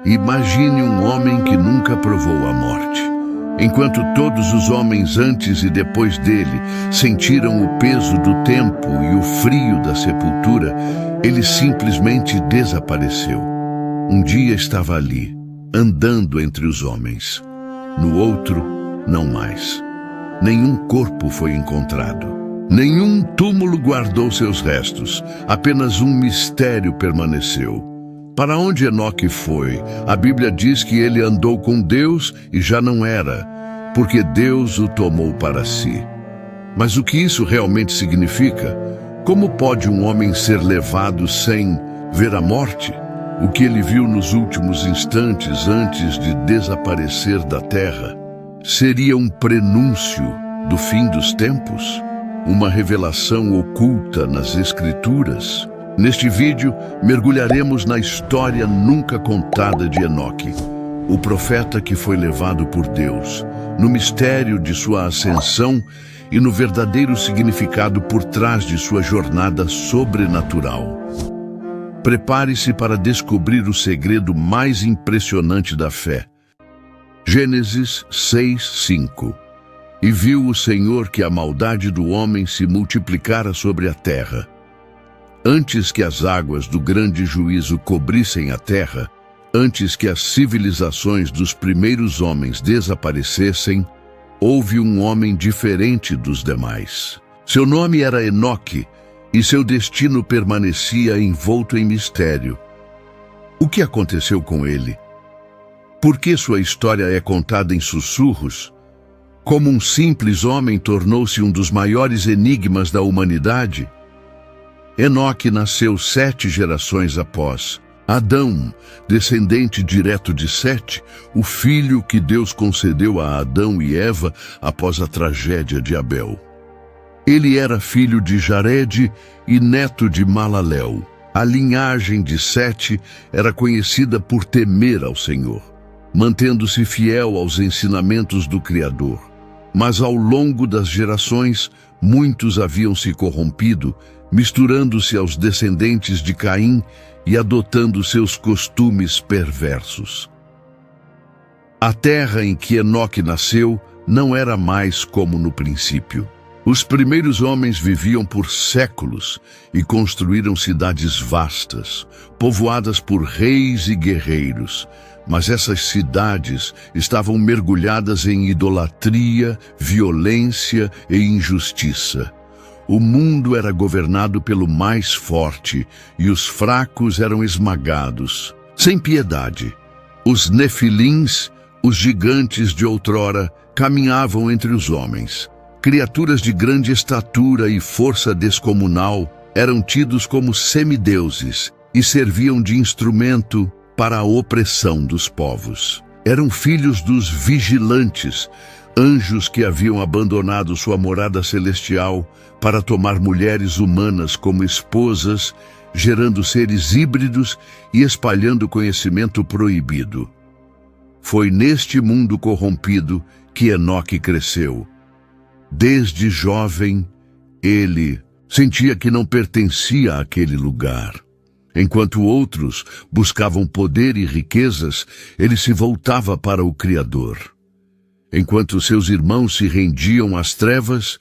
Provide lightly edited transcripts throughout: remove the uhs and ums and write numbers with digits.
Imagine um homem que nunca provou a morte. Enquanto todos os homens antes e depois dele sentiram o peso do tempo e o frio da sepultura, ele simplesmente desapareceu. Um dia estava ali, andando entre os homens. No outro, não mais. Nenhum corpo foi encontrado. Nenhum túmulo guardou seus restos. Apenas um mistério permaneceu. Para onde Enoque foi? A Bíblia diz que ele andou com Deus e já não era, porque Deus o tomou para si. Mas o que isso realmente significa? Como pode um homem ser levado sem ver a morte? O que ele viu nos últimos instantes antes de desaparecer da terra seria um prenúncio do fim dos tempos? Uma revelação oculta nas Escrituras? Neste vídeo, mergulharemos na história nunca contada de Enoque, o profeta que foi levado por Deus, no mistério de sua ascensão e no verdadeiro significado por trás de sua jornada sobrenatural. Prepare-se para descobrir o segredo mais impressionante da fé. Gênesis 6:5. E viu o Senhor que a maldade do homem se multiplicara sobre a terra. Antes que as águas do grande juízo cobrissem a terra, antes que as civilizações dos primeiros homens desaparecessem, houve um homem diferente dos demais. Seu nome era Enoque, e seu destino permanecia envolto em mistério. O que aconteceu com ele? Por que sua história é contada em sussurros? Como um simples homem tornou-se um dos maiores enigmas da humanidade? Enoque nasceu 7 gerações após Adão, descendente direto de Sete, o filho que Deus concedeu a Adão e Eva após a tragédia de Abel. Ele era filho de Jared e neto de Malalel. A linhagem de Sete era conhecida por temer ao Senhor, mantendo-se fiel aos ensinamentos do Criador. Mas ao longo das gerações, muitos haviam se corrompido, misturando-se aos descendentes de Caim e adotando seus costumes perversos. A terra em que Enoque nasceu não era mais como no princípio. Os primeiros homens viviam por séculos e construíram cidades vastas, povoadas por reis e guerreiros, mas essas cidades estavam mergulhadas em idolatria, violência e injustiça. O mundo era governado pelo mais forte e os fracos eram esmagados. Sem piedade, os nefilins, os gigantes de outrora, caminhavam entre os homens. Criaturas de grande estatura e força descomunal eram tidos como semideuses e serviam de instrumento para a opressão dos povos. Eram filhos dos vigilantes, anjos que haviam abandonado sua morada celestial para tomar mulheres humanas como esposas, gerando seres híbridos e espalhando conhecimento proibido. Foi neste mundo corrompido que Enoque cresceu. Desde jovem, ele sentia que não pertencia àquele lugar. Enquanto outros buscavam poder e riquezas, ele se voltava para o Criador. Enquanto seus irmãos se rendiam às trevas,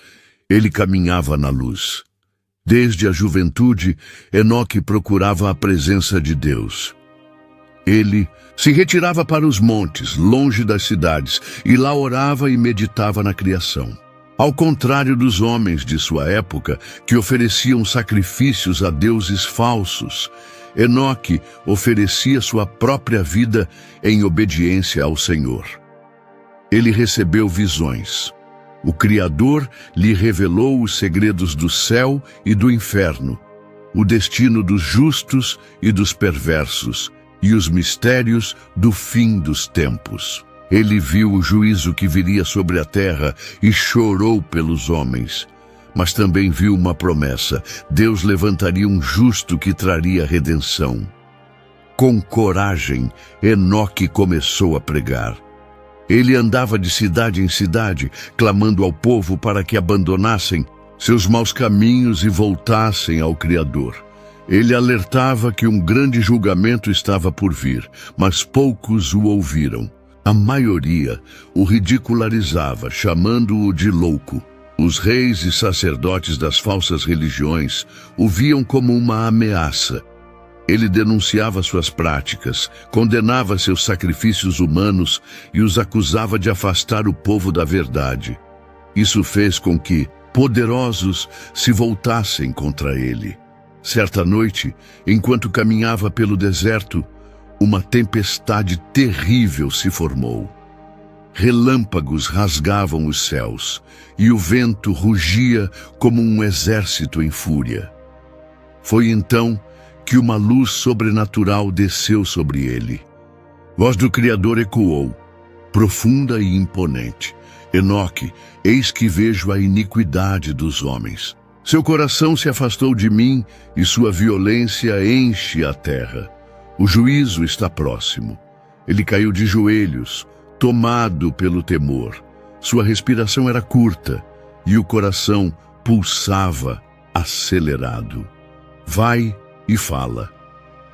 ele caminhava na luz. Desde a juventude, Enoque procurava a presença de Deus. Ele se retirava para os montes, longe das cidades, e lá orava e meditava na criação. Ao contrário dos homens de sua época, que ofereciam sacrifícios a deuses falsos, Enoque oferecia sua própria vida em obediência ao Senhor. Ele recebeu visões. O Criador lhe revelou os segredos do céu e do inferno, o destino dos justos e dos perversos, e os mistérios do fim dos tempos. Ele viu o juízo que viria sobre a terra e chorou pelos homens. Mas também viu uma promessa: Deus levantaria um justo que traria redenção. Com coragem, Enoque começou a pregar. Ele andava de cidade em cidade, clamando ao povo para que abandonassem seus maus caminhos e voltassem ao Criador. Ele alertava que um grande julgamento estava por vir, mas poucos o ouviram. A maioria o ridicularizava, chamando-o de louco. Os reis e sacerdotes das falsas religiões o viam como uma ameaça. Ele denunciava suas práticas, condenava seus sacrifícios humanos e os acusava de afastar o povo da verdade. Isso fez com que poderosos se voltassem contra ele. Certa noite, enquanto caminhava pelo deserto, uma tempestade terrível se formou. Relâmpagos rasgavam os céus, e o vento rugia como um exército em fúria. Foi então que uma luz sobrenatural desceu sobre ele. Voz do Criador ecoou, profunda e imponente: Enoque, eis que vejo a iniquidade dos homens. Seu coração se afastou de mim e sua violência enche a terra. O juízo está próximo. Ele caiu de joelhos, tomado pelo temor. Sua respiração era curta e o coração pulsava acelerado. Vai e fala.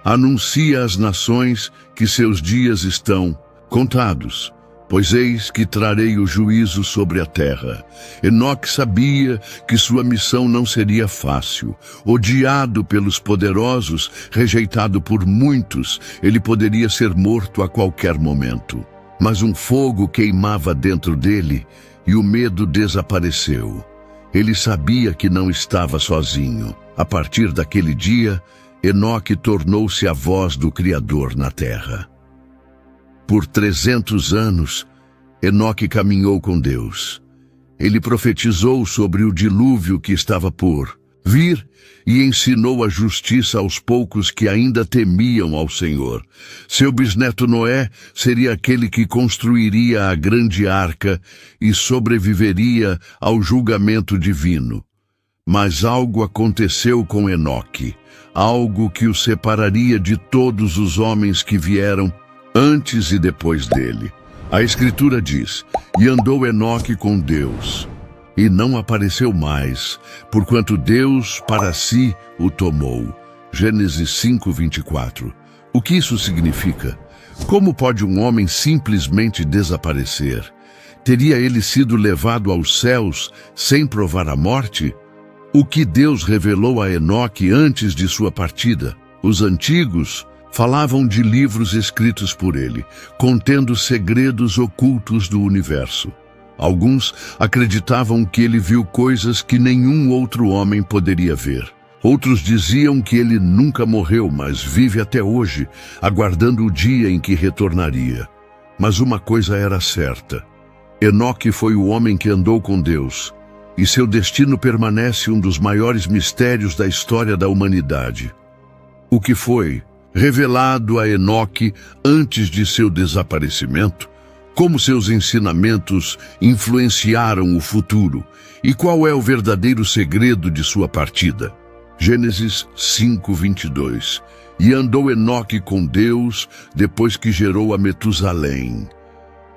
Anuncia às nações que seus dias estão contados, pois eis que trarei o juízo sobre a terra. Enoque sabia que sua missão não seria fácil. Odiado pelos poderosos, rejeitado por muitos, ele poderia ser morto a qualquer momento. Mas um fogo queimava dentro dele e o medo desapareceu. Ele sabia que não estava sozinho. A partir daquele dia, Enoque tornou-se a voz do Criador na terra. Por 300 anos, Enoque caminhou com Deus. Ele profetizou sobre o dilúvio que estava por vir e ensinou a justiça aos poucos que ainda temiam ao Senhor. Seu bisneto Noé seria aquele que construiria a grande arca e sobreviveria ao julgamento divino. Mas algo aconteceu com Enoque, algo que o separaria de todos os homens que vieram antes e depois dele. A Escritura diz: e andou Enoque com Deus, e não apareceu mais, porquanto Deus para si o tomou. Gênesis 5:24. O que isso significa? Como pode um homem simplesmente desaparecer? Teria ele sido levado aos céus sem provar a morte? O que Deus revelou a Enoque antes de sua partida? Os antigos falavam de livros escritos por ele, contendo segredos ocultos do universo. Alguns acreditavam que ele viu coisas que nenhum outro homem poderia ver. Outros diziam que ele nunca morreu, mas vive até hoje, aguardando o dia em que retornaria. Mas uma coisa era certa: Enoque foi o homem que andou com Deus, e seu destino permanece um dos maiores mistérios da história da humanidade. O que foi revelado a Enoque antes de seu desaparecimento, como seus ensinamentos influenciaram o futuro e qual é o verdadeiro segredo de sua partida. Gênesis 5:22. E andou Enoque com Deus depois que gerou a Metusalém.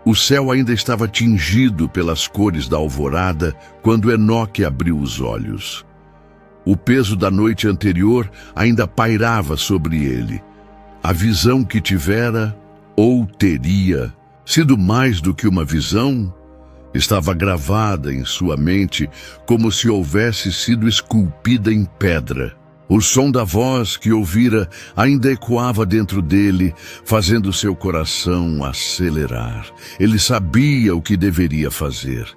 O céu ainda estava tingido pelas cores da alvorada quando Enoque abriu os olhos. O peso da noite anterior ainda pairava sobre ele. A visão que tivera, ou teria, sido mais do que uma visão, estava gravada em sua mente como se houvesse sido esculpida em pedra. O som da voz que ouvira ainda ecoava dentro dele, fazendo seu coração acelerar. Ele sabia o que deveria fazer,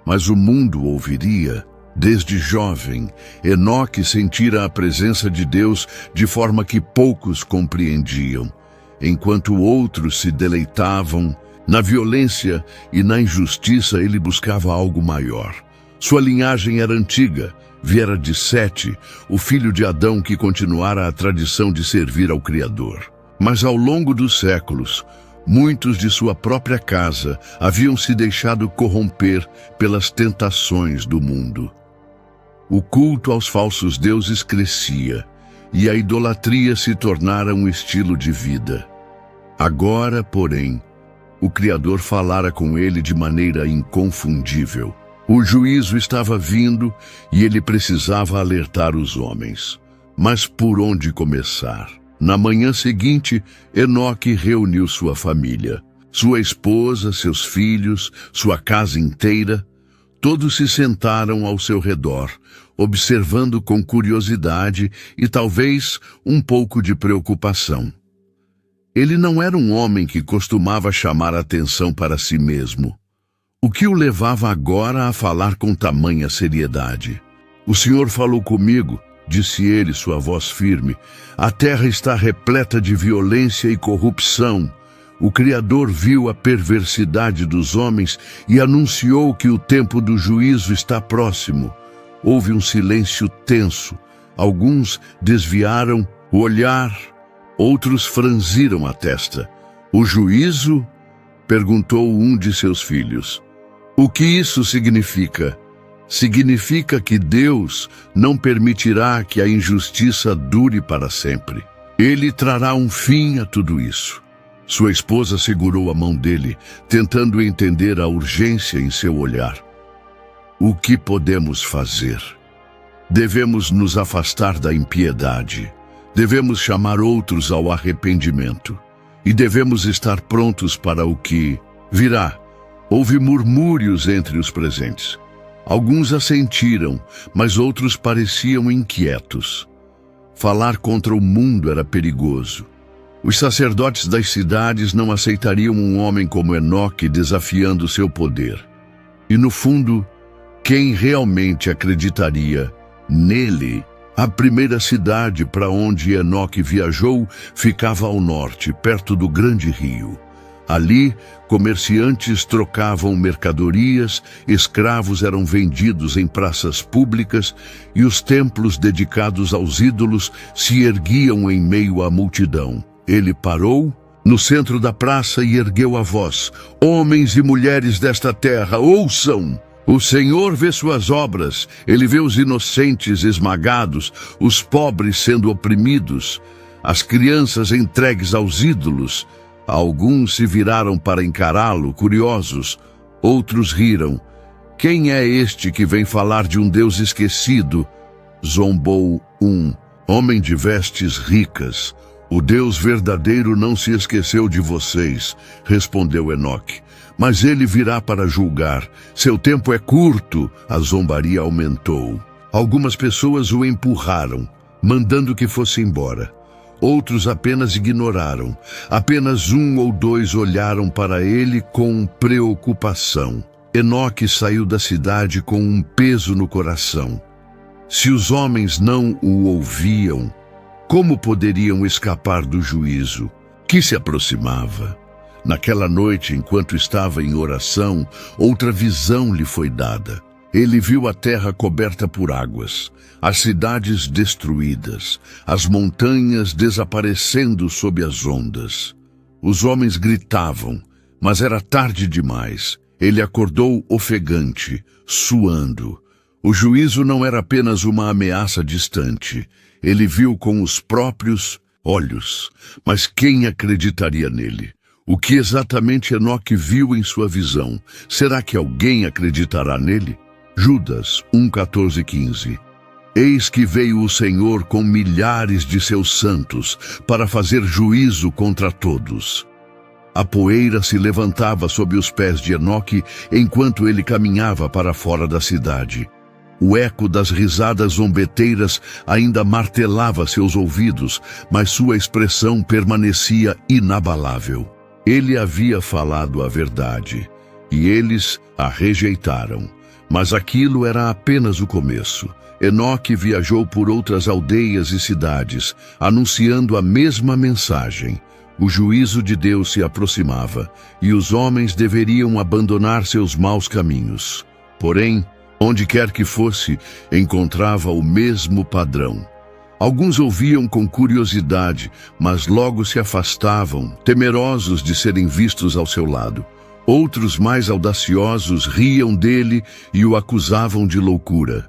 mas o mundo ouviria. Desde jovem, Enoque sentira a presença de Deus de forma que poucos compreendiam, enquanto outros se deleitavam na violência e na injustiça. Ele buscava algo maior. Sua linhagem era antiga, viera de Sete, o filho de Adão que continuara a tradição de servir ao Criador. Mas ao longo dos séculos, muitos de sua própria casa haviam se deixado corromper pelas tentações do mundo. O culto aos falsos deuses crescia, e a idolatria se tornara um estilo de vida. Agora, porém, o Criador falara com ele de maneira inconfundível. O juízo estava vindo e ele precisava alertar os homens. Mas por onde começar? Na manhã seguinte, Enoque reuniu sua família, sua esposa, seus filhos, sua casa inteira. Todos se sentaram ao seu redor, observando com curiosidade e talvez um pouco de preocupação. Ele não era um homem que costumava chamar atenção para si mesmo. O que o levava agora a falar com tamanha seriedade? "O Senhor falou comigo", disse ele, sua voz firme. "A terra está repleta de violência e corrupção. O Criador viu a perversidade dos homens e anunciou que o tempo do juízo está próximo." Houve um silêncio tenso. Alguns desviaram o olhar, outros franziram a testa. "O juízo?" perguntou um de seus filhos. "O que isso significa?" "Significa que Deus não permitirá que a injustiça dure para sempre. Ele trará um fim a tudo isso." Sua esposa segurou a mão dele, tentando entender a urgência em seu olhar. "O que podemos fazer? Devemos nos afastar da impiedade. Devemos chamar outros ao arrependimento. E devemos estar prontos para o que virá." Houve murmúrios entre os presentes. Alguns assentiram, mas outros pareciam inquietos. Falar contra o mundo era perigoso. Os sacerdotes das cidades não aceitariam um homem como Enoque desafiando seu poder. E no fundo, quem realmente acreditaria nele? A primeira cidade para onde Enoque viajou ficava ao norte, perto do grande rio. Ali, comerciantes trocavam mercadorias, escravos eram vendidos em praças públicas e os templos dedicados aos ídolos se erguiam em meio à multidão. Ele parou no centro da praça e ergueu a voz: "Homens e mulheres desta terra, ouçam! O Senhor vê suas obras, Ele vê os inocentes esmagados, os pobres sendo oprimidos, as crianças entregues aos ídolos." Alguns se viraram para encará-lo, curiosos. Outros riram. "Quem é este que vem falar de um Deus esquecido?" Zombou um homem de vestes ricas. "O Deus verdadeiro não se esqueceu de vocês", respondeu Enoque. "Mas ele virá para julgar. Seu tempo é curto." A zombaria aumentou. Algumas pessoas o empurraram, mandando que fosse embora. Outros apenas ignoraram. Apenas um ou dois olharam para ele com preocupação. Enoque saiu da cidade com um peso no coração. Se os homens não o ouviam, como poderiam escapar do juízo que se aproximava? Naquela noite, enquanto estava em oração, outra visão lhe foi dada. Ele viu a terra coberta por águas, as cidades destruídas, as montanhas desaparecendo sob as ondas. Os homens gritavam, mas era tarde demais. Ele acordou ofegante, suando. O juízo não era apenas uma ameaça distante. Ele viu com os próprios olhos. Mas quem acreditaria nele? O que exatamente Enoque viu em sua visão? Será que alguém acreditará nele? Judas 1:14-15. Eis que veio o Senhor com milhares de seus santos para fazer juízo contra todos. A poeira se levantava sob os pés de Enoque enquanto ele caminhava para fora da cidade. O eco das risadas zombeteiras ainda martelava seus ouvidos, mas sua expressão permanecia inabalável. Ele havia falado a verdade, e eles a rejeitaram. Mas aquilo era apenas o começo. Enoque viajou por outras aldeias e cidades, anunciando a mesma mensagem. O juízo de Deus se aproximava, e os homens deveriam abandonar seus maus caminhos. Porém, onde quer que fosse, encontrava o mesmo padrão. Alguns ouviam com curiosidade, mas logo se afastavam, temerosos de serem vistos ao seu lado. Outros, mais audaciosos, riam dele e o acusavam de loucura.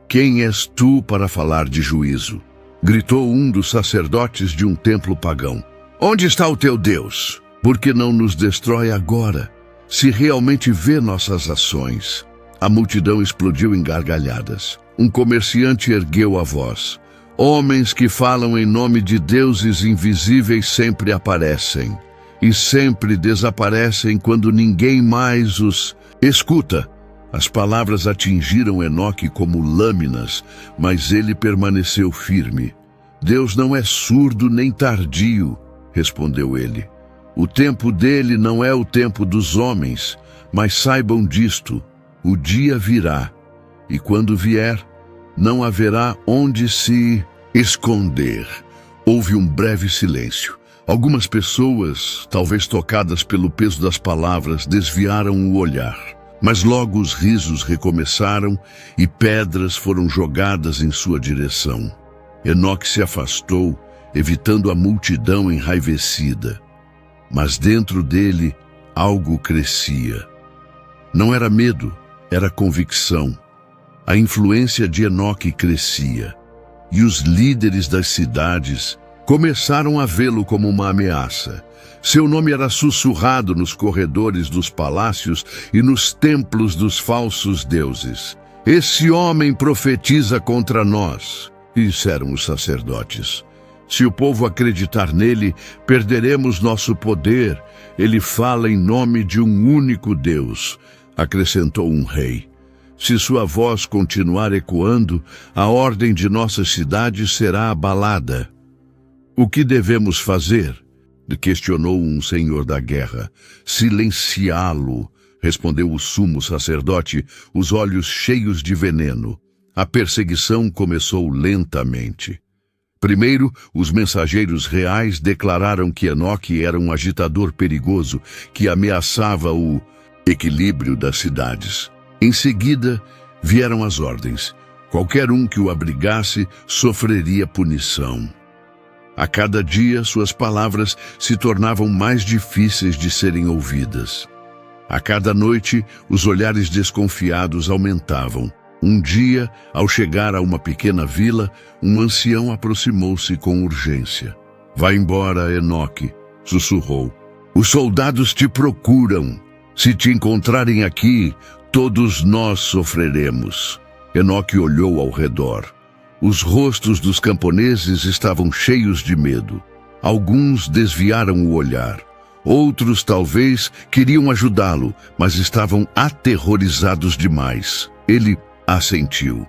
"Quem és tu para falar de juízo?" gritou um dos sacerdotes de um templo pagão. "Onde está o teu Deus? Por que não nos destrói agora, se realmente vê nossas ações?" A multidão explodiu em gargalhadas. Um comerciante ergueu a voz. Homens que falam em nome de deuses invisíveis sempre aparecem, e sempre desaparecem quando ninguém mais os escuta. As palavras atingiram Enoque como lâminas, mas ele permaneceu firme. Deus não é surdo nem tardio, respondeu ele. O tempo dele não é o tempo dos homens, mas saibam disto, o dia virá, e quando vier, não haverá onde se esconder. Houve um breve silêncio. Algumas pessoas, talvez tocadas pelo peso das palavras, desviaram o olhar. Mas logo os risos recomeçaram e pedras foram jogadas em sua direção. Enoque se afastou, evitando a multidão enraivecida. Mas dentro dele algo crescia. Não era medo, era convicção. A influência de Enoque crescia, e os líderes das cidades começaram a vê-lo como uma ameaça. Seu nome era sussurrado nos corredores dos palácios e nos templos dos falsos deuses. Esse homem profetiza contra nós, disseram os sacerdotes. Se o povo acreditar nele, perderemos nosso poder. Ele fala em nome de um único Deus, acrescentou um rei. Se sua voz continuar ecoando, a ordem de nossa cidade será abalada. O que devemos fazer? Questionou um senhor da guerra. Silenciá-lo, respondeu o sumo sacerdote, os olhos cheios de veneno. A perseguição começou lentamente. Primeiro, os mensageiros reais declararam que Enoque era um agitador perigoso que ameaçava o equilíbrio das cidades. Em seguida, vieram as ordens. Qualquer um que o abrigasse sofreria punição. A cada dia, suas palavras se tornavam mais difíceis de serem ouvidas. A cada noite, os olhares desconfiados aumentavam. Um dia, ao chegar a uma pequena vila, um ancião aproximou-se com urgência. Vá embora, Enoque, sussurrou. Os soldados te procuram. Se te encontrarem aqui, todos nós sofreremos. Enoque olhou ao redor. Os rostos dos camponeses estavam cheios de medo. Alguns desviaram o olhar. Outros, talvez, queriam ajudá-lo, mas estavam aterrorizados demais. Ele assentiu.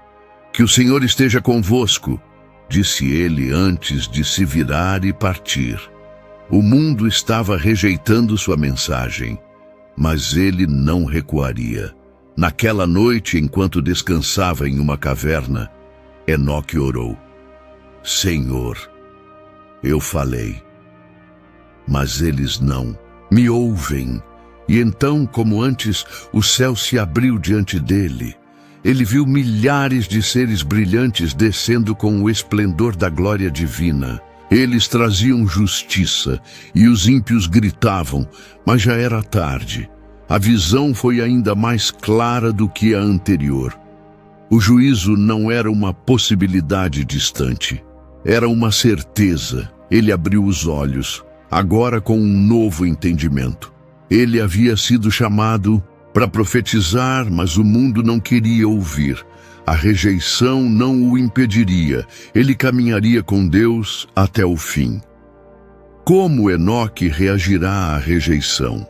Que o Senhor esteja convosco, disse ele antes de se virar e partir. O mundo estava rejeitando sua mensagem, mas ele não recuaria. Naquela noite, enquanto descansava em uma caverna, Enoque orou. Senhor, eu falei, mas eles não me ouvem. E então, como antes, o céu se abriu diante dele. Ele viu milhares de seres brilhantes descendo com o esplendor da glória divina. Eles traziam justiça, e os ímpios gritavam, mas já era tarde. A visão foi ainda mais clara do que a anterior. O juízo não era uma possibilidade distante. Era uma certeza. Ele abriu os olhos, agora com um novo entendimento. Ele havia sido chamado para profetizar, mas o mundo não queria ouvir. A rejeição não o impediria. Ele caminharia com Deus até o fim. Como Enoque reagirá à rejeição?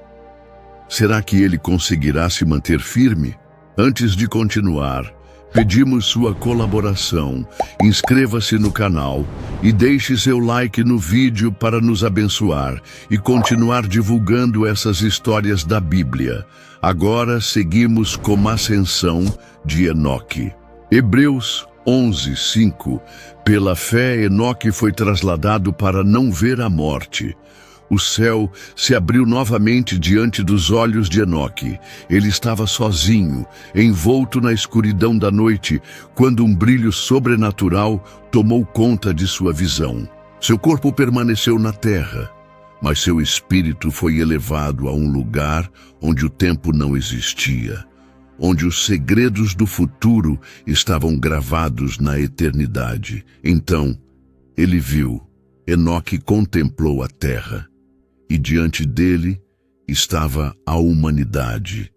Será que ele conseguirá se manter firme? Antes de continuar, pedimos sua colaboração. Inscreva-se no canal e deixe seu like no vídeo para nos abençoar e continuar divulgando essas histórias da Bíblia. Agora seguimos com a ascensão de Enoque. Hebreus 11:5. Pela fé, Enoque foi trasladado para não ver a morte. O céu se abriu novamente diante dos olhos de Enoque. Ele estava sozinho, envolto na escuridão da noite, quando um brilho sobrenatural tomou conta de sua visão. Seu corpo permaneceu na terra, mas seu espírito foi elevado a um lugar onde o tempo não existia, onde os segredos do futuro estavam gravados na eternidade. Então, ele viu. Enoque contemplou a terra. E diante dele estava a humanidade,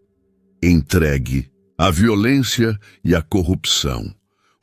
entregue à violência e à corrupção.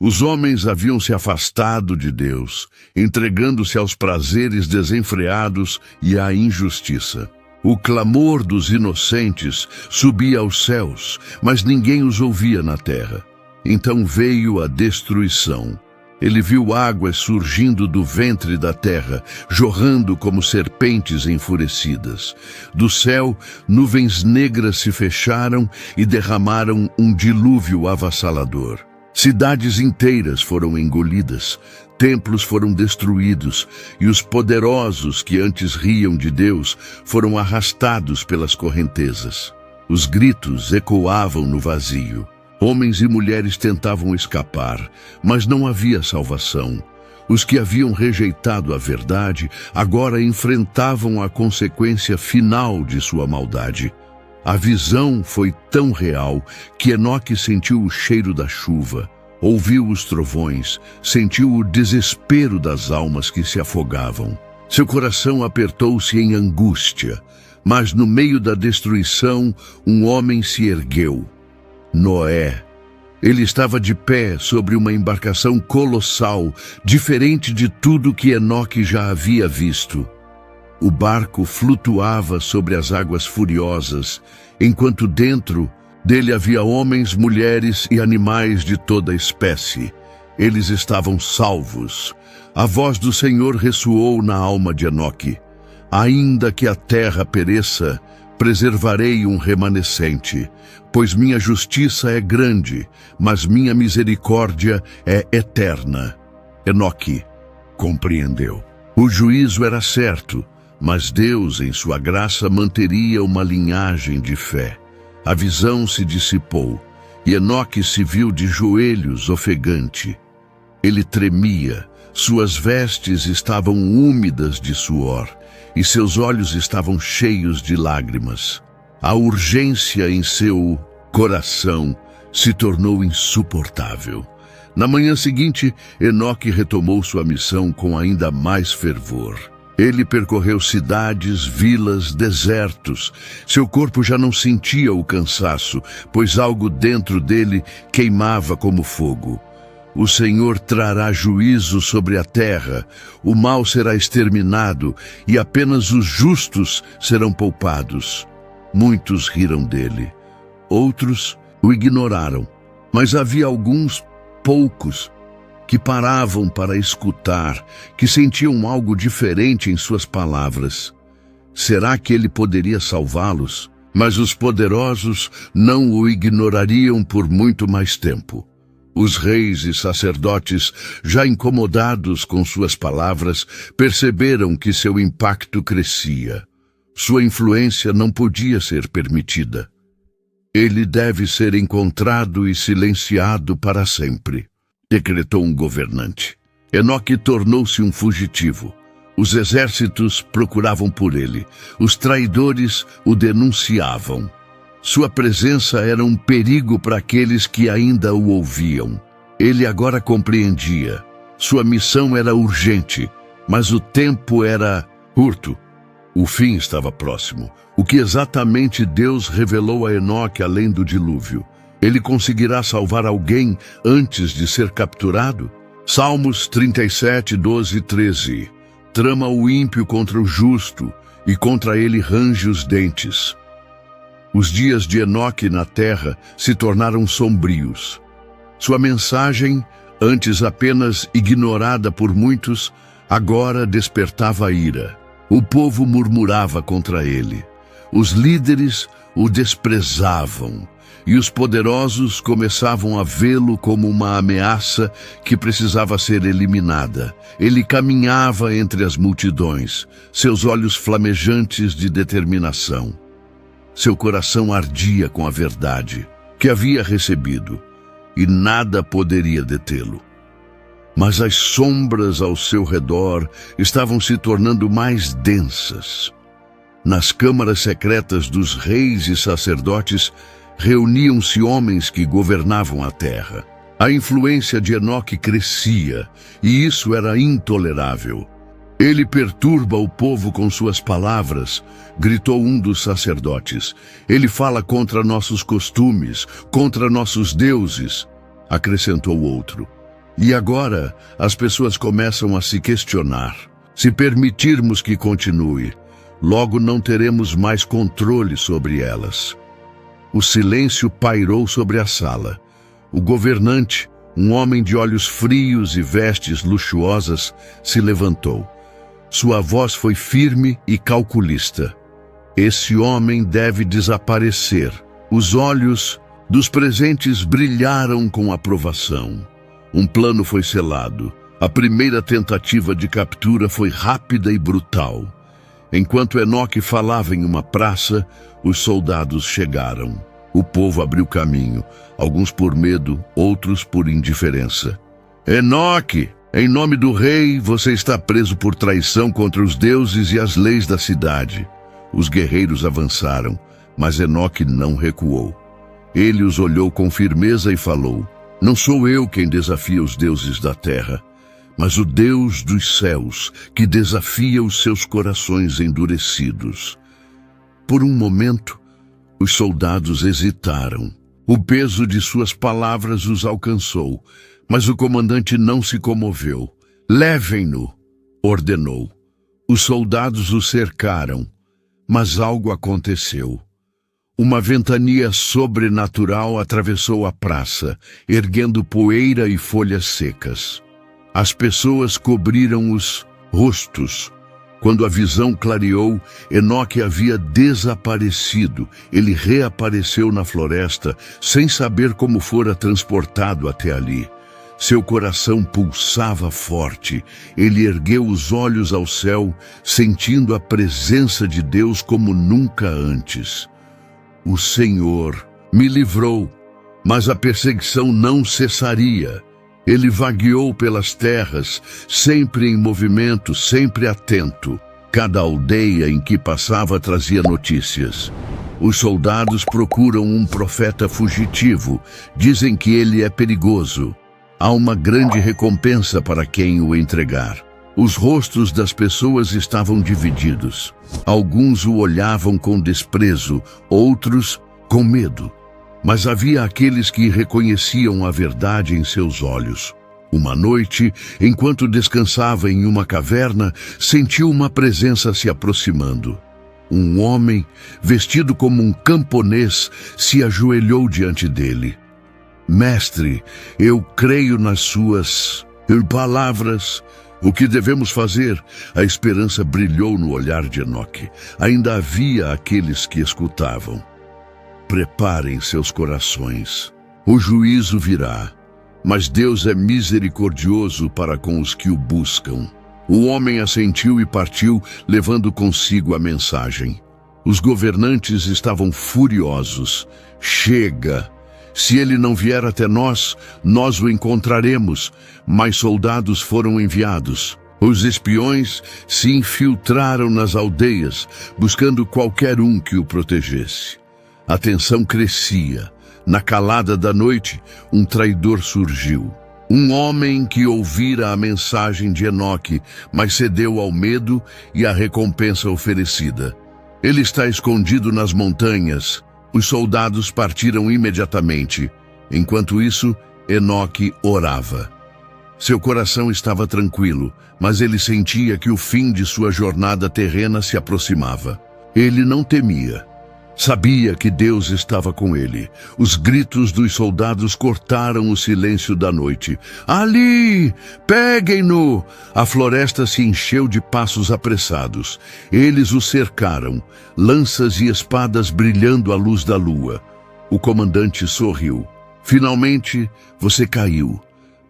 Os homens haviam se afastado de Deus, entregando-se aos prazeres desenfreados e à injustiça. O clamor dos inocentes subia aos céus, mas ninguém os ouvia na terra. Então veio a destruição. Ele viu águas surgindo do ventre da terra, jorrando como serpentes enfurecidas. Do céu, nuvens negras se fecharam e derramaram um dilúvio avassalador. Cidades inteiras foram engolidas, templos foram destruídos, e os poderosos que antes riam de Deus foram arrastados pelas correntezas. Os gritos ecoavam no vazio. Homens e mulheres tentavam escapar, mas não havia salvação. Os que haviam rejeitado a verdade agora enfrentavam a consequência final de sua maldade. A visão foi tão real que Enoque sentiu o cheiro da chuva, ouviu os trovões, sentiu o desespero das almas que se afogavam. Seu coração apertou-se em angústia, mas no meio da destruição um homem se ergueu. Noé. Ele estava de pé sobre uma embarcação colossal, diferente de tudo que Enoque já havia visto. O barco flutuava sobre as águas furiosas, enquanto dentro dele havia homens, mulheres e animais de toda espécie. Eles estavam salvos. A voz do Senhor ressoou na alma de Enoque. Ainda que a terra pereça, preservarei um remanescente, pois minha justiça é grande, mas minha misericórdia é eterna. Enoque compreendeu. O juízo era certo, mas Deus, em sua graça, manteria uma linhagem de fé. A visão se dissipou, e Enoque se viu de joelhos ofegante. Ele tremia, suas vestes estavam úmidas de suor, e seus olhos estavam cheios de lágrimas. A urgência em seu coração se tornou insuportável. Na manhã seguinte, Enoque retomou sua missão com ainda mais fervor. Ele percorreu cidades, vilas, desertos. Seu corpo já não sentia o cansaço, pois algo dentro dele queimava como fogo. O Senhor trará juízo sobre a terra, o mal será exterminado e apenas os justos serão poupados. Muitos riram dele, outros o ignoraram, mas havia alguns poucos que paravam para escutar, que sentiam algo diferente em suas palavras. Será que ele poderia salvá-los? Mas os poderosos não o ignorariam por muito mais tempo. Os reis e sacerdotes, já incomodados com suas palavras, perceberam que seu impacto crescia. Sua influência não podia ser permitida. Ele deve ser encontrado e silenciado para sempre, decretou um governante. Enoque tornou-se um fugitivo. Os exércitos procuravam por ele. Os traidores o denunciavam. Sua presença era um perigo para aqueles que ainda o ouviam. Ele agora compreendia. Sua missão era urgente, mas o tempo era curto. O fim estava próximo. O que exatamente Deus revelou a Enoque além do dilúvio? Ele conseguirá salvar alguém antes de ser capturado? Salmos 37, 12 e 13. Trama o ímpio contra o justo, e contra ele range os dentes. Os dias de Enoque na terra se tornaram sombrios. Sua mensagem, antes apenas ignorada por muitos, agora despertava ira. O povo murmurava contra ele. Os líderes o desprezavam, e os poderosos começavam a vê-lo como uma ameaça que precisava ser eliminada. Ele caminhava entre as multidões, seus olhos flamejantes de determinação. Seu coração ardia com a verdade que havia recebido, e nada poderia detê-lo. Mas as sombras ao seu redor estavam se tornando mais densas. Nas câmaras secretas dos reis e sacerdotes, reuniam-se homens que governavam a terra. A influência de Enoque crescia, e isso era intolerável. Ele perturba o povo com suas palavras, gritou um dos sacerdotes. Ele fala contra nossos costumes, contra nossos deuses, acrescentou outro. E agora as pessoas começam a se questionar. Se permitirmos que continue, logo não teremos mais controle sobre elas. O silêncio pairou sobre a sala. O governante, um homem de olhos frios e vestes luxuosas, se levantou. Sua voz foi firme e calculista. Esse homem deve desaparecer. Os olhos dos presentes brilharam com aprovação. Um plano foi selado. A primeira tentativa de captura foi rápida e brutal. Enquanto Enoque falava em uma praça, os soldados chegaram. O povo abriu caminho, alguns por medo, outros por indiferença. Enoque, em nome do rei, você está preso por traição contra os deuses e as leis da cidade. Os guerreiros avançaram, mas Enoque não recuou. Ele os olhou com firmeza e falou: Não sou eu quem desafia os deuses da terra, mas o Deus dos céus, que desafia os seus corações endurecidos. Por um momento, os soldados hesitaram. O peso de suas palavras os alcançou, mas o comandante não se comoveu. Levem-no, ordenou. Os soldados o cercaram, mas algo aconteceu. Uma ventania sobrenatural atravessou a praça, erguendo poeira e folhas secas. As pessoas cobriram os rostos. Quando a visão clareou, Enoque havia desaparecido. Ele reapareceu na floresta, sem saber como fora transportado até ali. Seu coração pulsava forte. Ele ergueu os olhos ao céu, sentindo a presença de Deus como nunca antes. O Senhor me livrou, mas a perseguição não cessaria. Ele vagueou pelas terras, sempre em movimento, sempre atento. Cada aldeia em que passava trazia notícias. Os soldados procuram um profeta fugitivo. Dizem que ele é perigoso. Há uma grande recompensa para quem o entregar. Os rostos das pessoas estavam divididos. Alguns o olhavam com desprezo, outros com medo. Mas havia aqueles que reconheciam a verdade em seus olhos. Uma noite, enquanto descansava em uma caverna, sentiu uma presença se aproximando. Um homem, vestido como um camponês, se ajoelhou diante dele. Mestre, eu creio nas suas palavras. O que devemos fazer? A esperança brilhou no olhar de Enoque. Ainda havia aqueles que escutavam. Preparem seus corações. O juízo virá, mas Deus é misericordioso para com os que o buscam. O homem assentiu e partiu, levando consigo a mensagem. Os governantes estavam furiosos. Chega! Se ele não vier até nós, nós o encontraremos. Mais soldados foram enviados. Os espiões se infiltraram nas aldeias, buscando qualquer um que o protegesse. A tensão crescia. Na calada da noite, um traidor surgiu. Um homem que ouvira a mensagem de Enoque, mas cedeu ao medo e à recompensa oferecida. Ele está escondido nas montanhas. Os soldados partiram imediatamente. Enquanto isso, Enoque orava. Seu coração estava tranquilo, mas ele sentia que o fim de sua jornada terrena se aproximava. Ele não temia. Sabia que Deus estava com ele. Os gritos dos soldados cortaram o silêncio da noite. Ali! Peguem-no! A floresta se encheu de passos apressados. Eles o cercaram, lanças e espadas brilhando à luz da lua. O comandante sorriu. Finalmente, você caiu.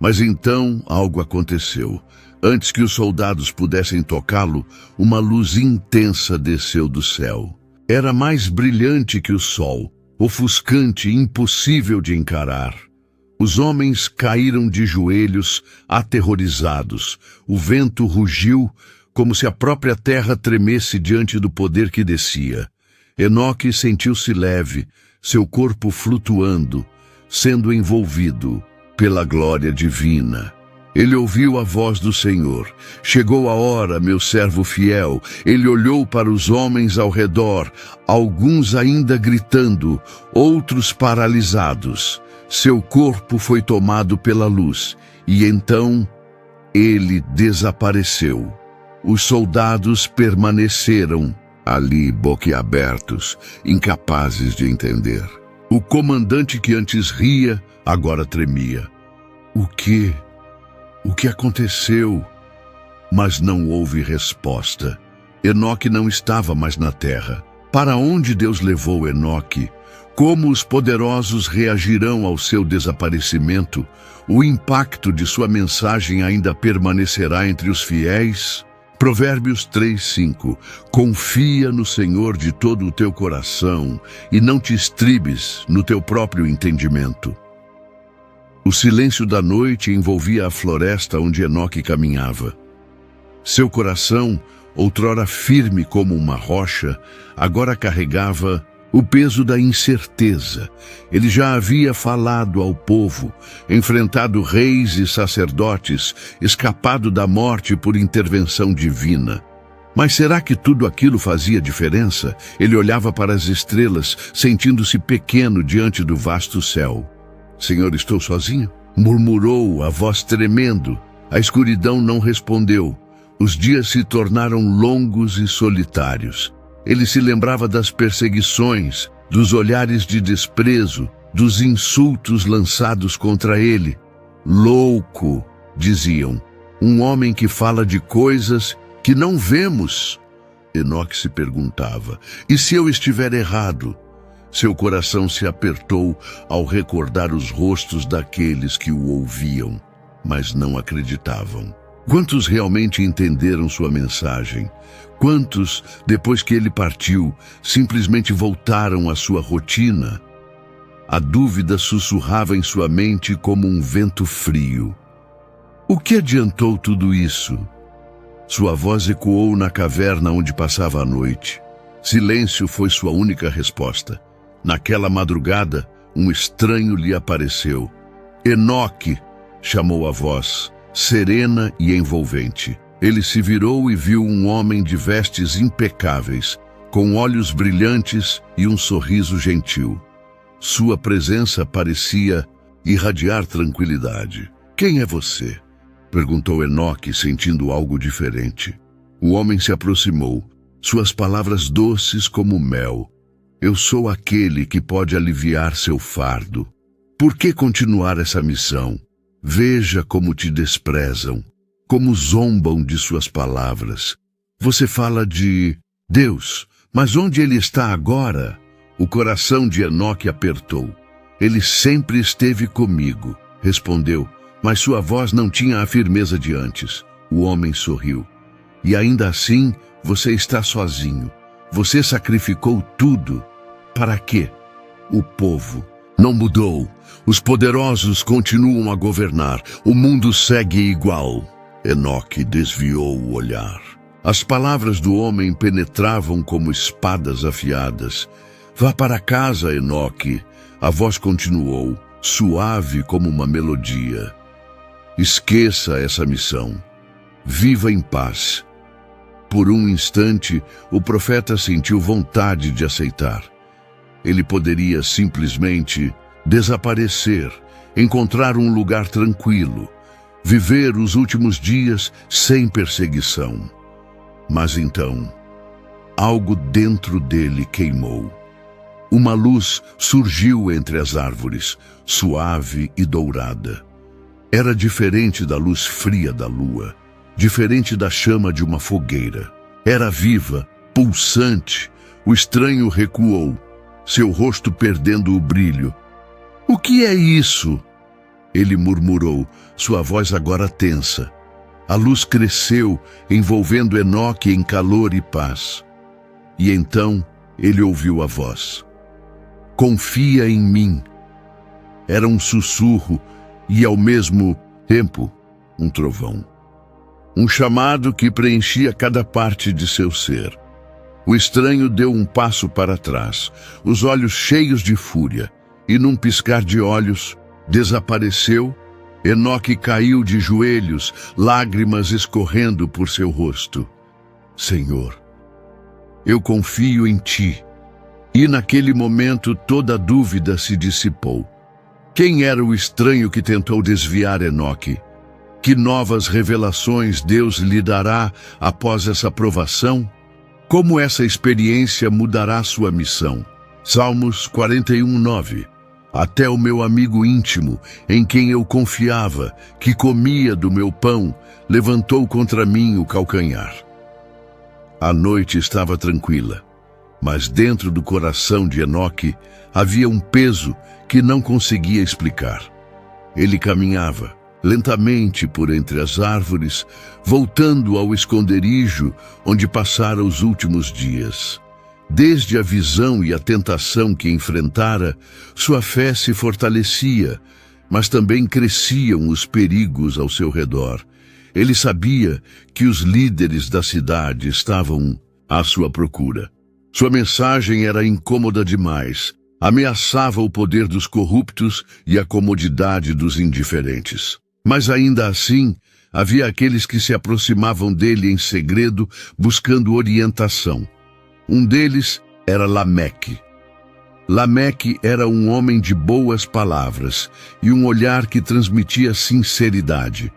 Mas então algo aconteceu. Antes que os soldados pudessem tocá-lo, uma luz intensa desceu do céu. Era mais brilhante que o sol, ofuscante e impossível de encarar. Os homens caíram de joelhos, aterrorizados. O vento rugiu, como se a própria terra tremesse diante do poder que descia. Enoque sentiu-se leve, seu corpo flutuando, sendo envolvido pela glória divina. Ele ouviu a voz do Senhor. Chegou a hora, meu servo fiel. Ele olhou para os homens ao redor, alguns ainda gritando, outros paralisados. Seu corpo foi tomado pela luz, e então ele desapareceu. Os soldados permaneceram ali boquiabertos, incapazes de entender. O comandante que antes ria, agora tremia. O que aconteceu? Mas não houve resposta. Enoque não estava mais na terra. Para onde Deus levou Enoque? Como os poderosos reagirão ao seu desaparecimento? O impacto de sua mensagem ainda permanecerá entre os fiéis? Provérbios 3:5. Confia no Senhor de todo o teu coração e não te estribes no teu próprio entendimento. O silêncio da noite envolvia a floresta onde Enoque caminhava. Seu coração, outrora firme como uma rocha, agora carregava o peso da incerteza. Ele já havia falado ao povo, enfrentado reis e sacerdotes, escapado da morte por intervenção divina. Mas será que tudo aquilo fazia diferença? Ele olhava para as estrelas, sentindo-se pequeno diante do vasto céu. Senhor, estou sozinho? Murmurou, a voz tremendo. A escuridão não respondeu. Os dias se tornaram longos e solitários. Ele se lembrava das perseguições, dos olhares de desprezo, dos insultos lançados contra ele. Louco, diziam, um homem que fala de coisas que não vemos. Enoque se perguntava, e se eu estiver errado? Seu coração se apertou ao recordar os rostos daqueles que o ouviam, mas não acreditavam. Quantos realmente entenderam sua mensagem? Quantos, depois que ele partiu, simplesmente voltaram à sua rotina? A dúvida sussurrava em sua mente como um vento frio. O que adiantou tudo isso? Sua voz ecoou na caverna onde passava a noite. Silêncio foi sua única resposta. Naquela madrugada, um estranho lhe apareceu. Enoque, chamou a voz, serena e envolvente. Ele se virou e viu um homem de vestes impecáveis, com olhos brilhantes e um sorriso gentil. Sua presença parecia irradiar tranquilidade. Quem é você? Perguntou Enoque, sentindo algo diferente. O homem se aproximou, suas palavras doces como mel. Eu sou aquele que pode aliviar seu fardo. Por que continuar essa missão? Veja como te desprezam, como zombam de suas palavras. Você fala de Deus, mas onde ele está agora? O coração de Enoque apertou. Ele sempre esteve comigo, respondeu, mas sua voz não tinha a firmeza de antes. O homem sorriu. E ainda assim, você está sozinho. Você sacrificou tudo. Para quê? O povo não mudou. Os poderosos continuam a governar. O mundo segue igual. Enoque desviou o olhar. As palavras do homem penetravam como espadas afiadas. Vá para casa, Enoque. A voz continuou, suave como uma melodia. Esqueça essa missão. Viva em paz. Por um instante, o profeta sentiu vontade de aceitar. Ele poderia simplesmente desaparecer, encontrar um lugar tranquilo, viver os últimos dias sem perseguição. Mas então, algo dentro dele queimou. Uma luz surgiu entre as árvores, suave e dourada. Era diferente da luz fria da lua, diferente da chama de uma fogueira. Era viva, pulsante. O estranho recuou, seu rosto perdendo o brilho. O que é isso? Ele murmurou, sua voz agora tensa. A luz cresceu, envolvendo Enoque em calor e paz. E então ele ouviu a voz. Confia em mim. Era um sussurro e, ao mesmo tempo, um trovão. Um chamado que preenchia cada parte de seu ser. O estranho deu um passo para trás, os olhos cheios de fúria, e num piscar de olhos, desapareceu. Enoque caiu de joelhos, lágrimas escorrendo por seu rosto. Senhor, eu confio em ti. E naquele momento toda dúvida se dissipou. Quem era o estranho que tentou desviar Enoque? Que novas revelações Deus lhe dará após essa provação? Como essa experiência mudará sua missão? Salmos 41:9. Até o meu amigo íntimo, em quem eu confiava, que comia do meu pão, levantou contra mim o calcanhar. A noite estava tranquila, mas dentro do coração de Enoque havia um peso que não conseguia explicar. Ele caminhava lentamente por entre as árvores, voltando ao esconderijo onde passara os últimos dias. Desde a visão e a tentação que enfrentara, sua fé se fortalecia, mas também cresciam os perigos ao seu redor. Ele sabia que os líderes da cidade estavam à sua procura. Sua mensagem era incômoda demais, ameaçava o poder dos corruptos e a comodidade dos indiferentes. Mas ainda assim, havia aqueles que se aproximavam dele em segredo, buscando orientação. Um deles era Lameque. Lameque era um homem de boas palavras e um olhar que transmitia sinceridade.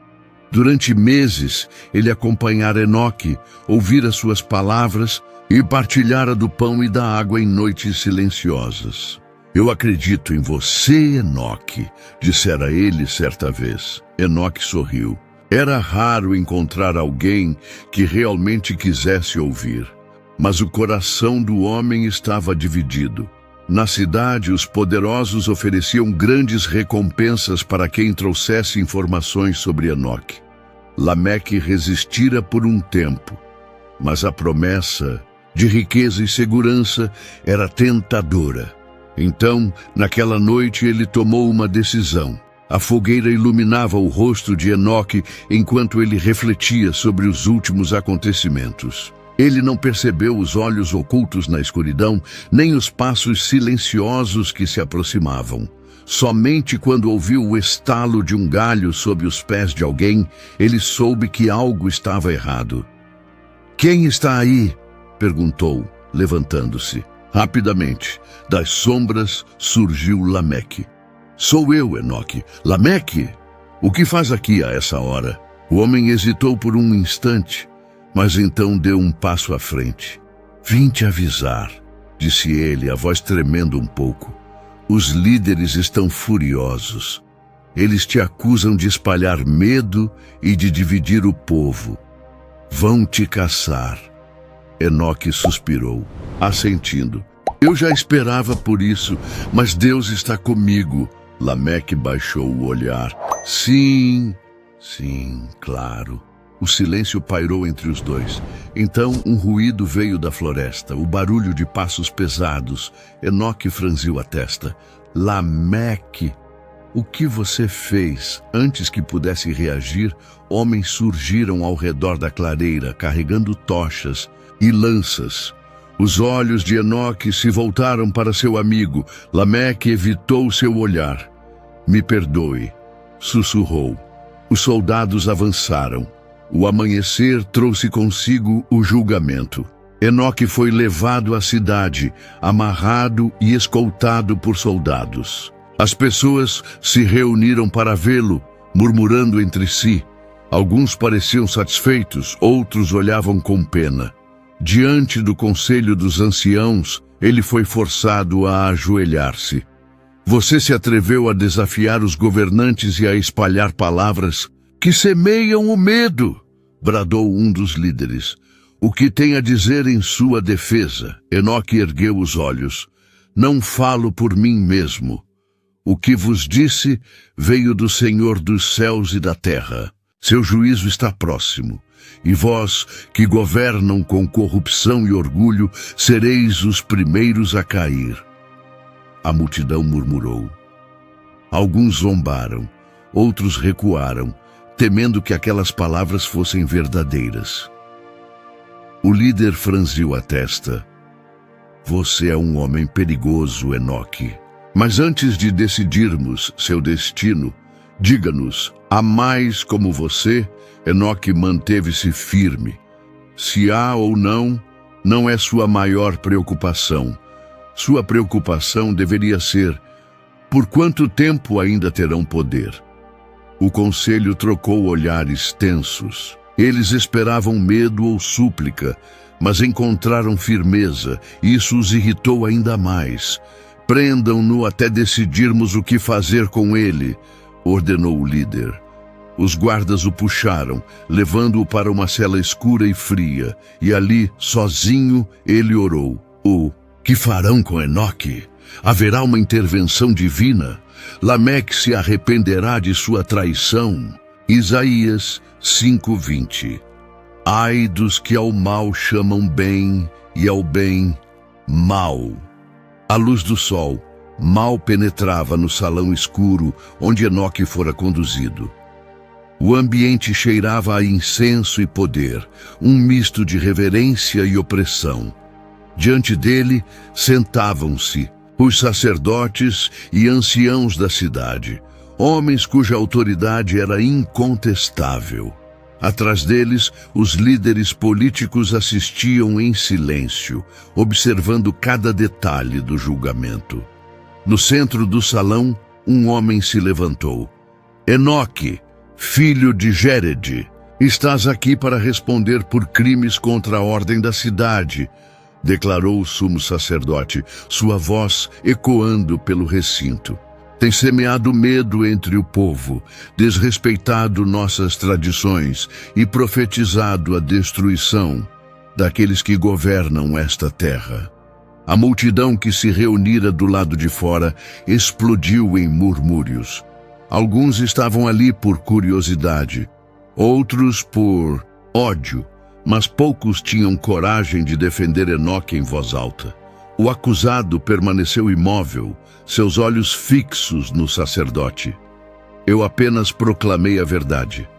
Durante meses, ele acompanhara Enoque, ouvira suas palavras e partilhara do pão e da água em noites silenciosas. Eu acredito em você, Enoque, dissera ele certa vez. Enoque sorriu. Era raro encontrar alguém que realmente quisesse ouvir. Mas o coração do homem estava dividido. Na cidade, os poderosos ofereciam grandes recompensas para quem trouxesse informações sobre Enoque. Lameque resistira por um tempo, mas a promessa de riqueza e segurança era tentadora. Então, naquela noite, ele tomou uma decisão. A fogueira iluminava o rosto de Enoque enquanto ele refletia sobre os últimos acontecimentos. Ele não percebeu os olhos ocultos na escuridão, nem os passos silenciosos que se aproximavam. Somente quando ouviu o estalo de um galho sob os pés de alguém, ele soube que algo estava errado. "Quem está aí?" perguntou, levantando-se. Rapidamente, das sombras surgiu Lameque. "Sou eu, Enoque." "Lameque? O que faz aqui a essa hora?" O homem hesitou por um instante, mas então deu um passo à frente. "Vim te avisar", disse ele, a voz tremendo um pouco. "Os líderes estão furiosos. Eles te acusam de espalhar medo e de dividir o povo. Vão te caçar." Enoque suspirou, assentindo. "Eu já esperava por isso, mas Deus está comigo." Lameque baixou o olhar. Sim, claro." O silêncio pairou entre os dois. Então um ruído veio da floresta, o barulho de passos pesados. Enoque franziu a testa. "Lameque, o que você fez?" Antes que pudesse reagir, homens surgiram ao redor da clareira, carregando tochas e lanças. Os olhos de Enoque se voltaram para seu amigo. Lameque evitou seu olhar. "Me perdoe", sussurrou. Os soldados avançaram. O amanhecer trouxe consigo o julgamento. Enoque foi levado à cidade, amarrado e escoltado por soldados. As pessoas se reuniram para vê-lo, murmurando entre si. Alguns pareciam satisfeitos, outros olhavam com pena. Diante do conselho dos anciãos, ele foi forçado a ajoelhar-se. "Você se atreveu a desafiar os governantes e a espalhar palavras que semeiam o medo", bradou um dos líderes. "O que tem a dizer em sua defesa?" Enoque ergueu os olhos. "Não falo por mim mesmo. O que vos disse veio do Senhor dos céus e da terra. Seu juízo está próximo. E vós, que governam com corrupção e orgulho, sereis os primeiros a cair." A multidão murmurou. Alguns zombaram, outros recuaram, temendo que aquelas palavras fossem verdadeiras. O líder franziu a testa. "Você é um homem perigoso, Enoque. Mas antes de decidirmos seu destino, diga-nos, há mais como você?" Enoque manteve-se firme. "Se há ou não, não é sua maior preocupação. Sua preocupação deveria ser: Por quanto tempo ainda terão poder? O conselho trocou olhares tensos. Eles esperavam medo ou súplica, mas encontraram firmeza, e isso os irritou ainda mais. Prendam-no até decidirmos o que fazer com ele, ordenou o líder. Os guardas o puxaram, levando-o para uma cela escura e fria, e ali, sozinho, ele orou. O que farão com Enoque? Haverá uma intervenção divina? Lameque se arrependerá de sua traição? Isaías 5:20. Ai dos que ao mal chamam bem e ao bem mal. A luz do sol mal penetrava no salão escuro onde Enoque fora conduzido. O ambiente cheirava a incenso e poder, um misto de reverência e opressão. Diante dele sentavam-se os sacerdotes e anciãos da cidade, homens cuja autoridade era incontestável. Atrás deles, os líderes políticos assistiam em silêncio, observando cada detalhe do julgamento. No centro do salão, um homem se levantou. Enoque, filho de Jered, estás aqui para responder por crimes contra a ordem da cidade, declarou o sumo sacerdote, sua voz ecoando pelo recinto. Tem semeado medo entre o povo, desrespeitado nossas tradições e profetizado a destruição daqueles que governam esta terra. A multidão que se reunira do lado de fora explodiu em murmúrios. Alguns estavam ali por curiosidade, outros por ódio, mas poucos tinham coragem de defender Enoque em voz alta. O acusado permaneceu imóvel, seus olhos fixos no sacerdote. Eu apenas proclamei a verdade,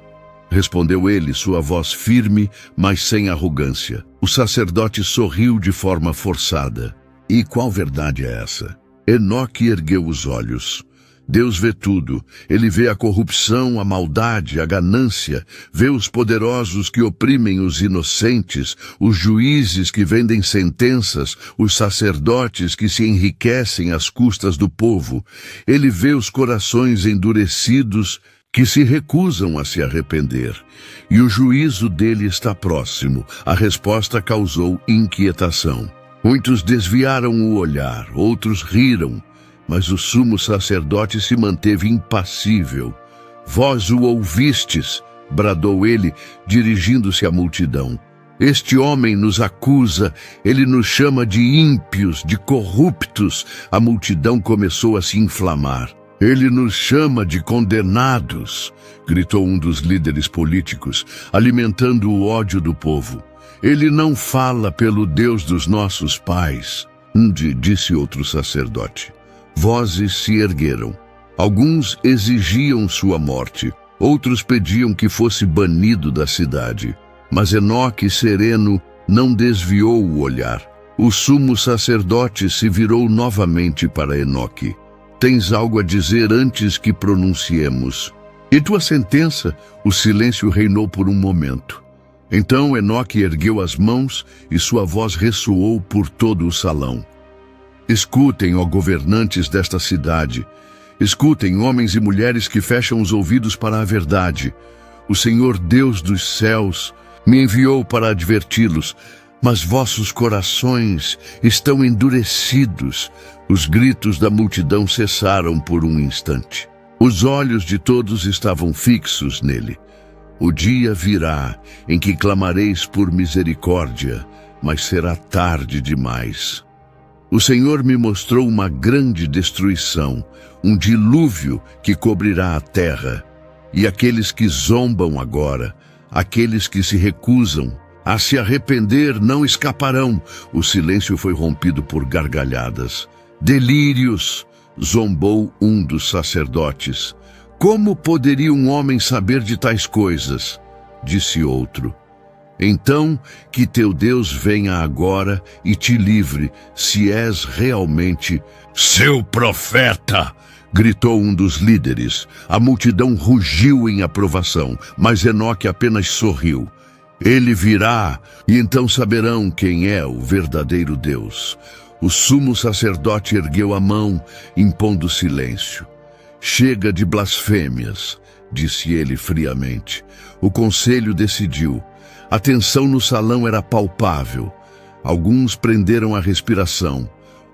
respondeu ele, sua voz firme, mas sem arrogância. O sacerdote sorriu de forma forçada. E qual verdade é essa? Enoque ergueu os olhos. Deus vê tudo. Ele vê a corrupção, a maldade, a ganância, vê os poderosos que oprimem os inocentes, os juízes que vendem sentenças, os sacerdotes que se enriquecem às custas do povo. Ele vê os corações endurecidos que se recusam a se arrepender. E o juízo dele está próximo. A resposta causou inquietação. Muitos desviaram o olhar, outros riram, mas o sumo sacerdote se manteve impassível. Vós o ouvistes, bradou ele, dirigindo-se à multidão. Este homem nos acusa, ele nos chama de ímpios, de corruptos. A multidão começou a se inflamar. Ele nos chama de condenados, gritou um dos líderes políticos, alimentando o ódio do povo. Ele não fala pelo Deus dos nossos pais, disse outro sacerdote. Vozes se ergueram. Alguns exigiam sua morte, outros pediam que fosse banido da cidade. Mas Enoque, sereno, não desviou o olhar. O sumo sacerdote se virou novamente para Enoque. Tens algo a dizer antes que pronunciemos? E tua sentença? O silêncio reinou por um momento. Então Enoque ergueu as mãos e sua voz ressoou por todo o salão. Escutem, ó governantes desta cidade. Escutem, homens e mulheres que fecham os ouvidos para a verdade. O Senhor Deus dos céus me enviou para adverti-los, mas vossos corações estão endurecidos. Os gritos da multidão cessaram por um instante. Os olhos de todos estavam fixos nele. O dia virá em que clamareis por misericórdia, mas será tarde demais. O Senhor me mostrou uma grande destruição, um dilúvio que cobrirá a terra. E aqueles que zombam agora, aqueles que se recusam a se arrepender, não escaparão. O silêncio foi rompido por gargalhadas. Delírios, zombou um dos sacerdotes. Como poderia um homem saber de tais coisas? Disse outro. Então, que teu Deus venha agora e te livre, se és realmente seu profeta, gritou um dos líderes. A multidão rugiu em aprovação, mas Enoque apenas sorriu. Ele virá, e então saberão quem é o verdadeiro Deus. O sumo sacerdote ergueu a mão, impondo silêncio. Chega de blasfêmias, disse ele friamente. O conselho decidiu. A tensão no salão era palpável. Alguns prenderam a respiração.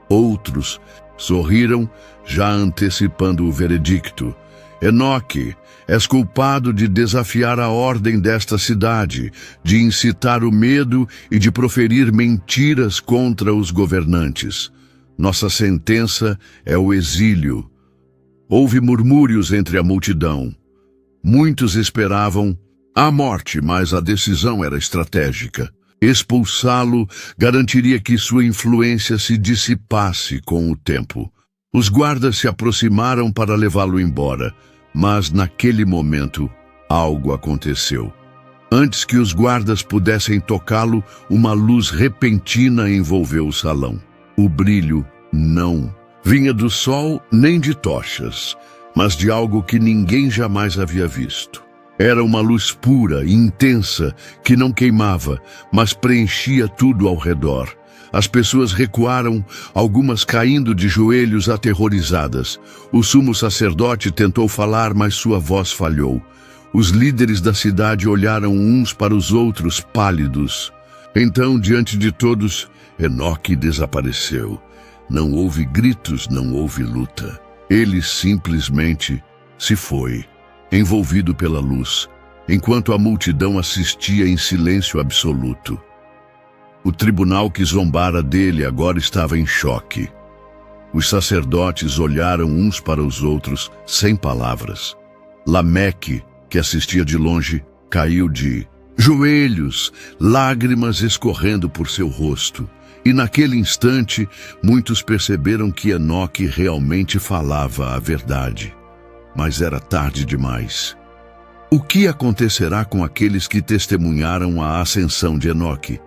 Outros sorriram, já antecipando o veredicto. Enoque, és culpado de desafiar a ordem desta cidade, de incitar o medo e de proferir mentiras contra os governantes. Nossa sentença é o exílio. Houve murmúrios entre a multidão. Muitos esperavam a morte, mas a decisão era estratégica. Expulsá-lo garantiria que sua influência se dissipasse com o tempo. Os guardas se aproximaram para levá-lo embora, mas naquele momento algo aconteceu. Antes que os guardas pudessem tocá-lo, uma luz repentina envolveu o salão. O brilho não vinha do sol nem de tochas, mas de algo que ninguém jamais havia visto. Era uma luz pura e intensa que não queimava, mas preenchia tudo ao redor. As pessoas recuaram, algumas caindo de joelhos aterrorizadas. O sumo sacerdote tentou falar, mas sua voz falhou. Os líderes da cidade olharam uns para os outros, pálidos. Então, diante de todos, Enoque desapareceu. Não houve gritos, não houve luta. Ele simplesmente se foi, envolvido pela luz, enquanto a multidão assistia em silêncio absoluto. O tribunal que zombara dele agora estava em choque. Os sacerdotes olharam uns para os outros, sem palavras. Lameque, que assistia de longe, caiu de joelhos, lágrimas escorrendo por seu rosto. E naquele instante, muitos perceberam que Enoque realmente falava a verdade. Mas era tarde demais. O que acontecerá com aqueles que testemunharam a ascensão de Enoque?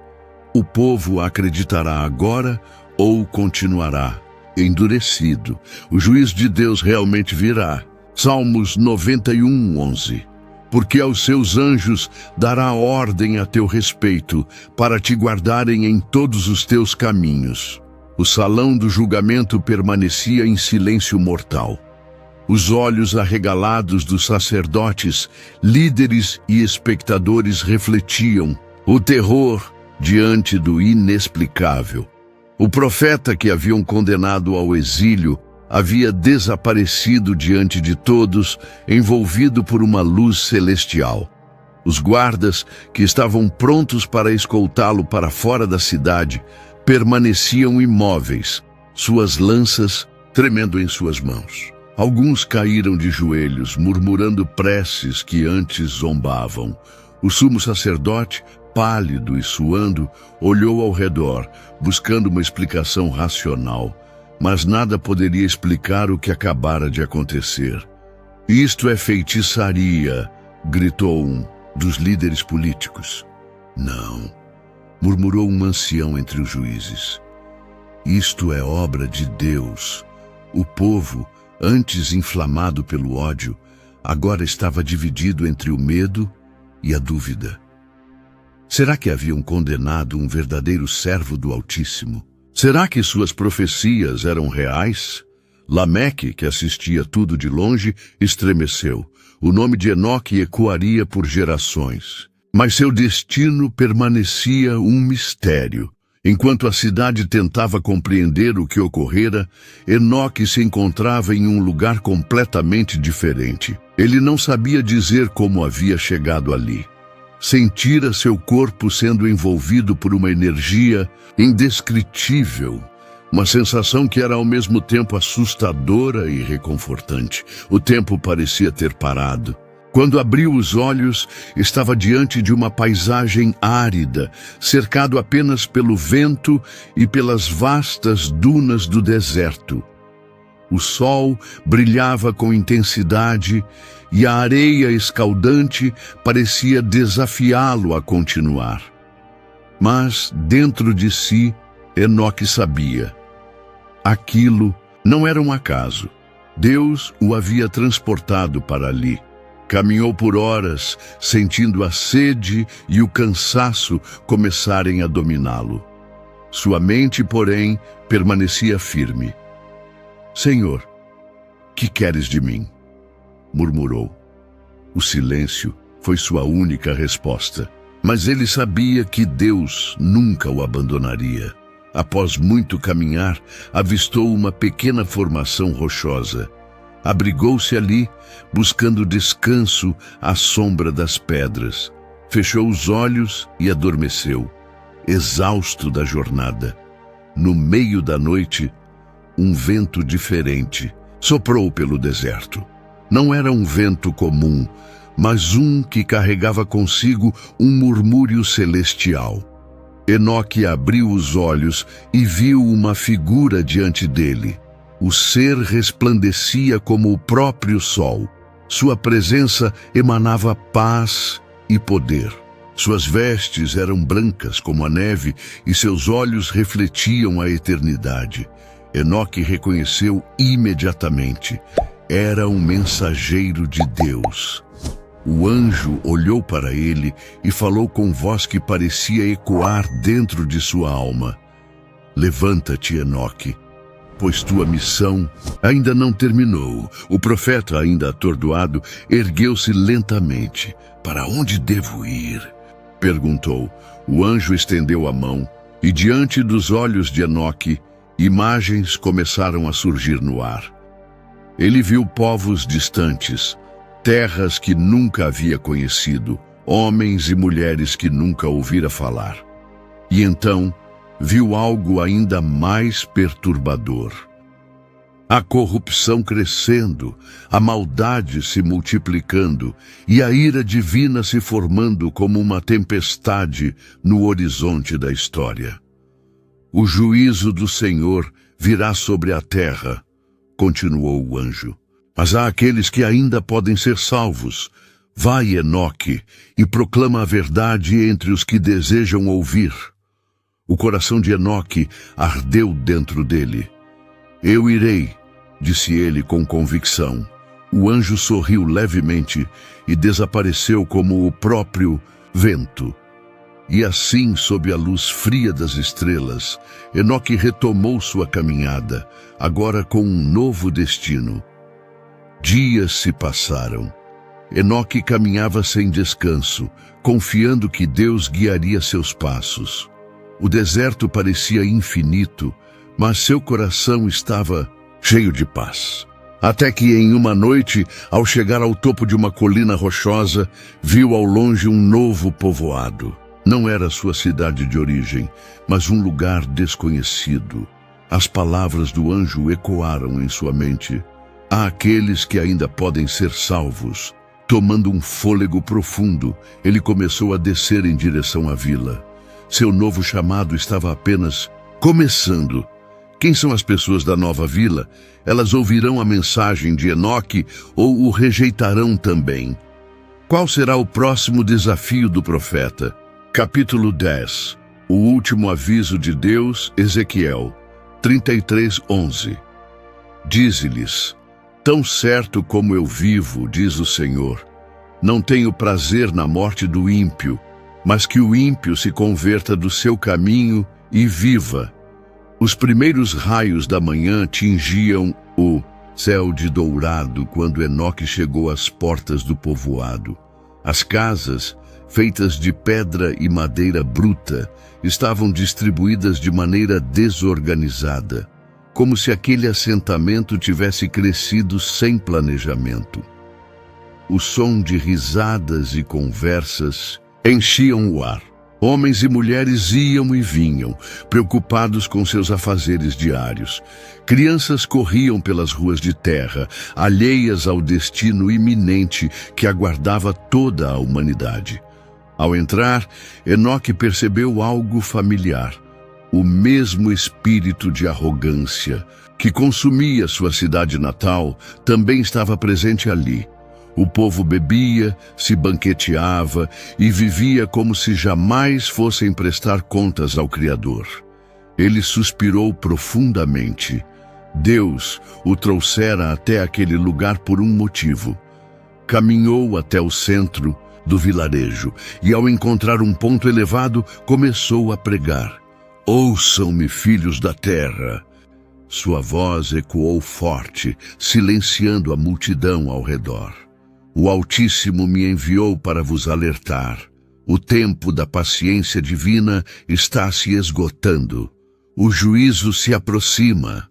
O povo acreditará agora ou continuará endurecido? O juízo de Deus realmente virá. Salmos 91:11. Porque aos seus anjos dará ordem a teu respeito, para te guardarem em todos os teus caminhos. O salão do julgamento permanecia em silêncio mortal. Os olhos arregalados dos sacerdotes, líderes e espectadores refletiam o terror diante do inexplicável. O profeta que haviam condenado ao exílio havia desaparecido diante de todos, envolvido por uma luz celestial. Os guardas, que estavam prontos para escoltá-lo para fora da cidade, permaneciam imóveis, suas lanças tremendo em suas mãos. Alguns caíram de joelhos, murmurando preces que antes zombavam. O sumo sacerdote, pálido e suando, olhou ao redor, buscando uma explicação racional. Mas nada poderia explicar o que acabara de acontecer. Isto é feitiçaria, gritou um dos líderes políticos. Não, murmurou um ancião entre os juízes. Isto é obra de Deus. O povo, antes inflamado pelo ódio, agora estava dividido entre o medo e a dúvida. Será que haviam condenado um verdadeiro servo do Altíssimo? Será que suas profecias eram reais? Lameque, que assistia tudo de longe, estremeceu. O nome de Enoque ecoaria por gerações. Mas seu destino permanecia um mistério. Enquanto a cidade tentava compreender o que ocorrera, Enoque se encontrava em um lugar completamente diferente. Ele não sabia dizer como havia chegado ali. Sentira seu corpo sendo envolvido por uma energia indescritível, uma sensação que era ao mesmo tempo assustadora e reconfortante. O tempo parecia ter parado. Quando abriu os olhos, estava diante de uma paisagem árida, cercado apenas pelo vento e pelas vastas dunas do deserto. O sol brilhava com intensidade e a areia escaldante parecia desafiá-lo a continuar. Mas, dentro de si, Enoque sabia. Aquilo não era um acaso. Deus o havia transportado para ali. Caminhou por horas, sentindo a sede e o cansaço começarem a dominá-lo. Sua mente, porém, permanecia firme. Senhor, que queres de mim? Murmurou. O silêncio foi sua única resposta. Mas ele sabia que Deus nunca o abandonaria. Após muito caminhar, avistou uma pequena formação rochosa. Abrigou-se ali, buscando descanso à sombra das pedras. Fechou os olhos e adormeceu, exausto da jornada. No meio da noite, um vento diferente soprou pelo deserto. Não era um vento comum, mas um que carregava consigo um murmúrio celestial. Enoque abriu os olhos e viu uma figura diante dele. O ser resplandecia como o próprio sol. Sua presença emanava paz e poder. Suas vestes eram brancas como a neve e seus olhos refletiam a eternidade. Enoque reconheceu imediatamente. Era um mensageiro de Deus. O anjo olhou para ele e falou com voz que parecia ecoar dentro de sua alma. Levanta-te, Enoque, pois tua missão ainda não terminou. O profeta, ainda atordoado, ergueu-se lentamente. Para onde devo ir? Perguntou. O anjo estendeu a mão e, diante dos olhos de Enoque, imagens começaram a surgir no ar. Ele viu povos distantes, terras que nunca havia conhecido, homens e mulheres que nunca ouvira falar. E então viu algo ainda mais perturbador. A corrupção crescendo, a maldade se multiplicando e a ira divina se formando como uma tempestade no horizonte da história. O juízo do Senhor virá sobre a terra, continuou o anjo. Mas há aqueles que ainda podem ser salvos. Vai, Enoque, e proclama a verdade entre os que desejam ouvir. O coração de Enoque ardeu dentro dele. Eu irei, disse ele com convicção. O anjo sorriu levemente e desapareceu como o próprio vento. E assim, sob a luz fria das estrelas, Enoque retomou sua caminhada, agora com um novo destino. Dias se passaram. Enoque caminhava sem descanso, confiando que Deus guiaria seus passos. O deserto parecia infinito, mas seu coração estava cheio de paz. Até que em uma noite, ao chegar ao topo de uma colina rochosa, viu ao longe um novo povoado. Não era sua cidade de origem, mas um lugar desconhecido. As palavras do anjo ecoaram em sua mente. Há aqueles que ainda podem ser salvos. Tomando um fôlego profundo, ele começou a descer em direção à vila. Seu novo chamado estava apenas começando. Quem são as pessoas da nova vila? Elas ouvirão a mensagem de Enoque ou o rejeitarão também? Qual será o próximo desafio do profeta? Capítulo 10. O último aviso de Deus, Ezequiel 33:11. Dize-lhes: tão certo como eu vivo, diz o Senhor, não tenho prazer na morte do ímpio, mas que o ímpio se converta do seu caminho e viva. Os primeiros raios da manhã tingiam o céu de dourado quando Enoque chegou às portas do povoado. As casas, feitas de pedra e madeira bruta, estavam distribuídas de maneira desorganizada, como se aquele assentamento tivesse crescido sem planejamento. O som de risadas e conversas enchiam o ar. Homens e mulheres iam e vinham, preocupados com seus afazeres diários. Crianças corriam pelas ruas de terra, alheias ao destino iminente que aguardava toda a humanidade. Ao entrar, Enoque percebeu algo familiar. O mesmo espírito de arrogância que consumia sua cidade natal também estava presente ali. O povo bebia, se banqueteava e vivia como se jamais fossem prestar contas ao Criador. Ele suspirou profundamente. Deus o trouxera até aquele lugar por um motivo. Caminhou até o centro do vilarejo e, ao encontrar um ponto elevado, começou a pregar. Ouçam-me, filhos da terra. Sua voz ecoou forte, silenciando a multidão ao redor. O Altíssimo me enviou para vos alertar. O tempo da paciência divina está se esgotando. O juízo se aproxima.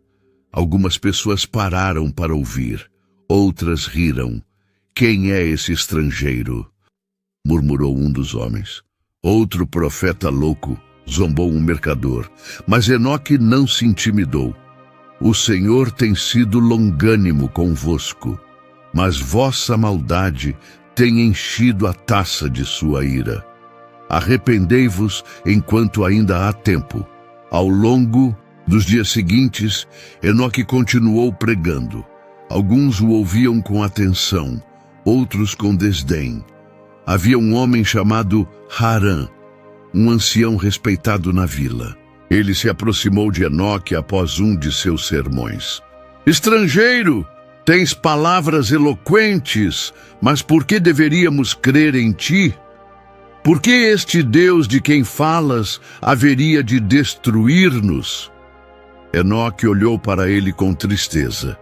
Algumas pessoas pararam para ouvir. Outras riram. Quem é esse estrangeiro? Murmurou um dos homens. Outro profeta louco, zombou um mercador. Mas Enoque não se intimidou. O Senhor tem sido longânimo convosco, mas vossa maldade tem enchido a taça de sua ira. Arrependei-vos enquanto ainda há tempo. Ao longo dos dias seguintes, Enoque continuou pregando. Alguns o ouviam com atenção, outros com desdém. Havia um homem chamado Harã, um ancião respeitado na vila. Ele se aproximou de Enoque após um de seus sermões. Estrangeiro, tens palavras eloquentes, mas por que deveríamos crer em ti? Por que este Deus de quem falas haveria de destruir-nos? Enoque olhou para ele com tristeza.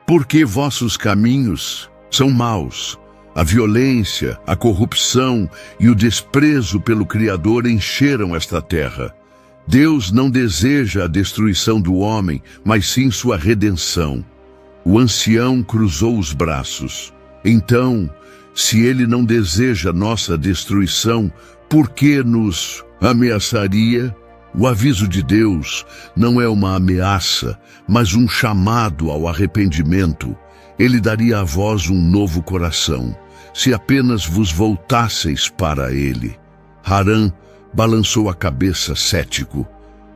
Porque vossos caminhos são maus. A violência, a corrupção e o desprezo pelo Criador encheram esta terra. Deus não deseja a destruição do homem, mas sim sua redenção. O ancião cruzou os braços. Então, se ele não deseja nossa destruição, por que nos ameaçaria? O aviso de Deus não é uma ameaça, mas um chamado ao arrependimento. Ele daria a vós um novo coração, se apenas vos voltasseis para ele. Harã balançou a cabeça cético.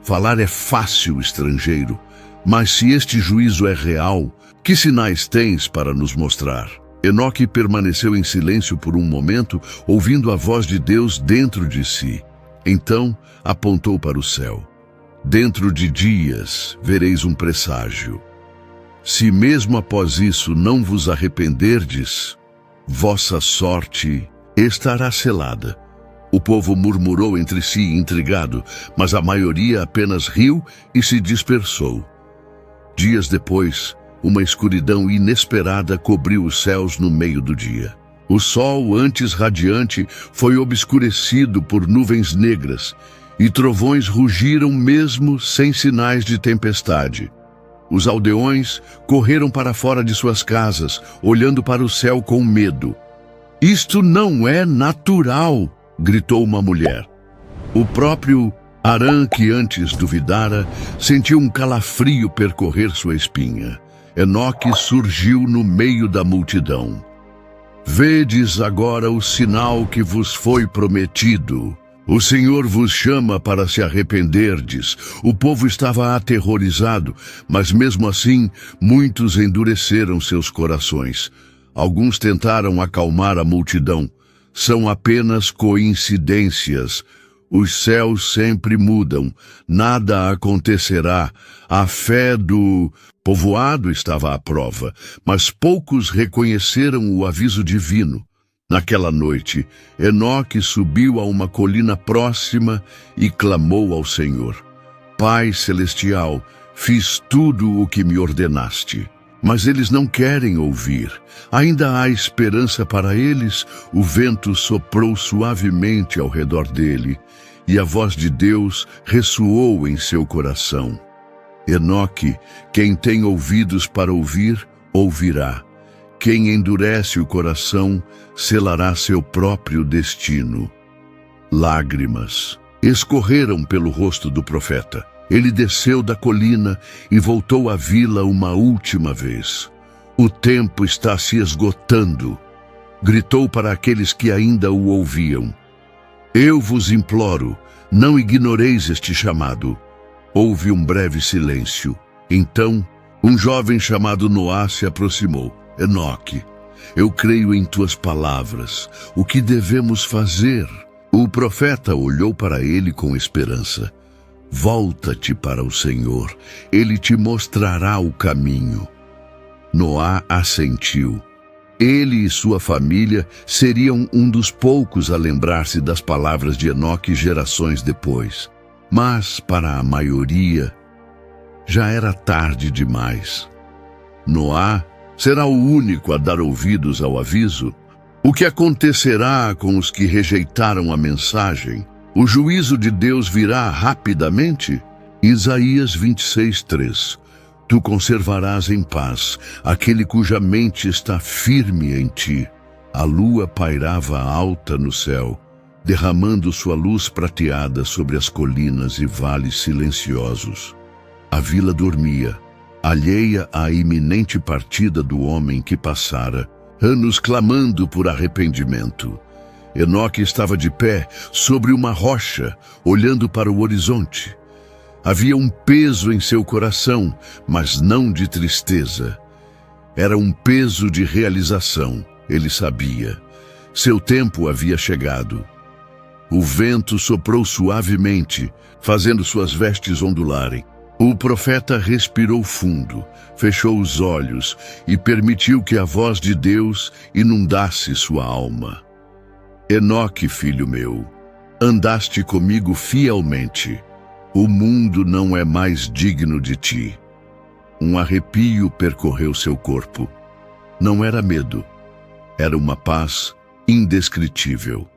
Falar é fácil, estrangeiro, mas se este juízo é real, que sinais tens para nos mostrar? Enoque permaneceu em silêncio por um momento, ouvindo a voz de Deus dentro de si. Então apontou para o céu. Dentro de dias vereis um presságio. Se mesmo após isso não vos arrependerdes, vossa sorte estará selada. O povo murmurou entre si, intrigado, mas a maioria apenas riu e se dispersou. Dias depois, uma escuridão inesperada cobriu os céus no meio do dia. O sol, antes radiante, foi obscurecido por nuvens negras, e trovões rugiram mesmo sem sinais de tempestade. Os aldeões correram para fora de suas casas, olhando para o céu com medo. Isto não é natural! Gritou uma mulher. O próprio Harã, que antes duvidara, sentiu um calafrio percorrer sua espinha. Enoque surgiu no meio da multidão. Vedes agora o sinal que vos foi prometido. O Senhor vos chama para se arrependerdes. O povo estava aterrorizado, mas mesmo assim, muitos endureceram seus corações. Alguns tentaram acalmar a multidão. São apenas coincidências. Os céus sempre mudam. Nada acontecerá. A fé do povoado estava à prova, mas poucos reconheceram o aviso divino. Naquela noite, Enoque subiu a uma colina próxima e clamou ao Senhor. Pai celestial, fiz tudo o que me ordenaste. Mas eles não querem ouvir. Ainda há esperança para eles. O vento soprou suavemente ao redor dele, e a voz de Deus ressoou em seu coração. Enoque, quem tem ouvidos para ouvir, ouvirá. Quem endurece o coração, selará seu próprio destino. Lágrimas escorreram pelo rosto do profeta. Ele desceu da colina e voltou à vila uma última vez. O tempo está se esgotando. Gritou para aqueles que ainda o ouviam. Eu vos imploro, não ignoreis este chamado. Houve um breve silêncio. Então, um jovem chamado Noá se aproximou. Enoque, eu creio em tuas palavras. O que devemos fazer? O profeta olhou para ele com esperança. Volta-te para o Senhor, Ele te mostrará o caminho. Noá assentiu. Ele e sua família seriam um dos poucos a lembrar-se das palavras de Enoque gerações depois. Mas, para a maioria, já era tarde demais. Noá será o único a dar ouvidos ao aviso. O que acontecerá com os que rejeitaram a mensagem? O juízo de Deus virá rapidamente? Isaías 26:3. Tu conservarás em paz aquele cuja mente está firme em ti. A lua pairava alta no céu, derramando sua luz prateada sobre as colinas e vales silenciosos. A vila dormia, alheia à iminente partida do homem que passara, anos clamando por arrependimento. Enoque estava de pé sobre uma rocha, olhando para o horizonte. Havia um peso em seu coração, mas não de tristeza. Era um peso de realização, ele sabia. Seu tempo havia chegado. O vento soprou suavemente, fazendo suas vestes ondularem. O profeta respirou fundo, fechou os olhos e permitiu que a voz de Deus inundasse sua alma. Enoque, filho meu, andaste comigo fielmente. O mundo não é mais digno de ti. Um arrepio percorreu seu corpo. Não era medo, era uma paz indescritível.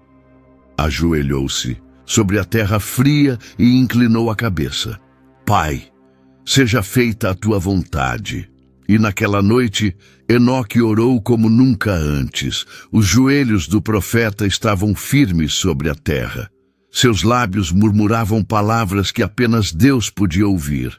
Ajoelhou-se sobre a terra fria e inclinou a cabeça. Pai, seja feita a tua vontade. E naquela noite, Enoque orou como nunca antes. Os joelhos do profeta estavam firmes sobre a terra. Seus lábios murmuravam palavras que apenas Deus podia ouvir.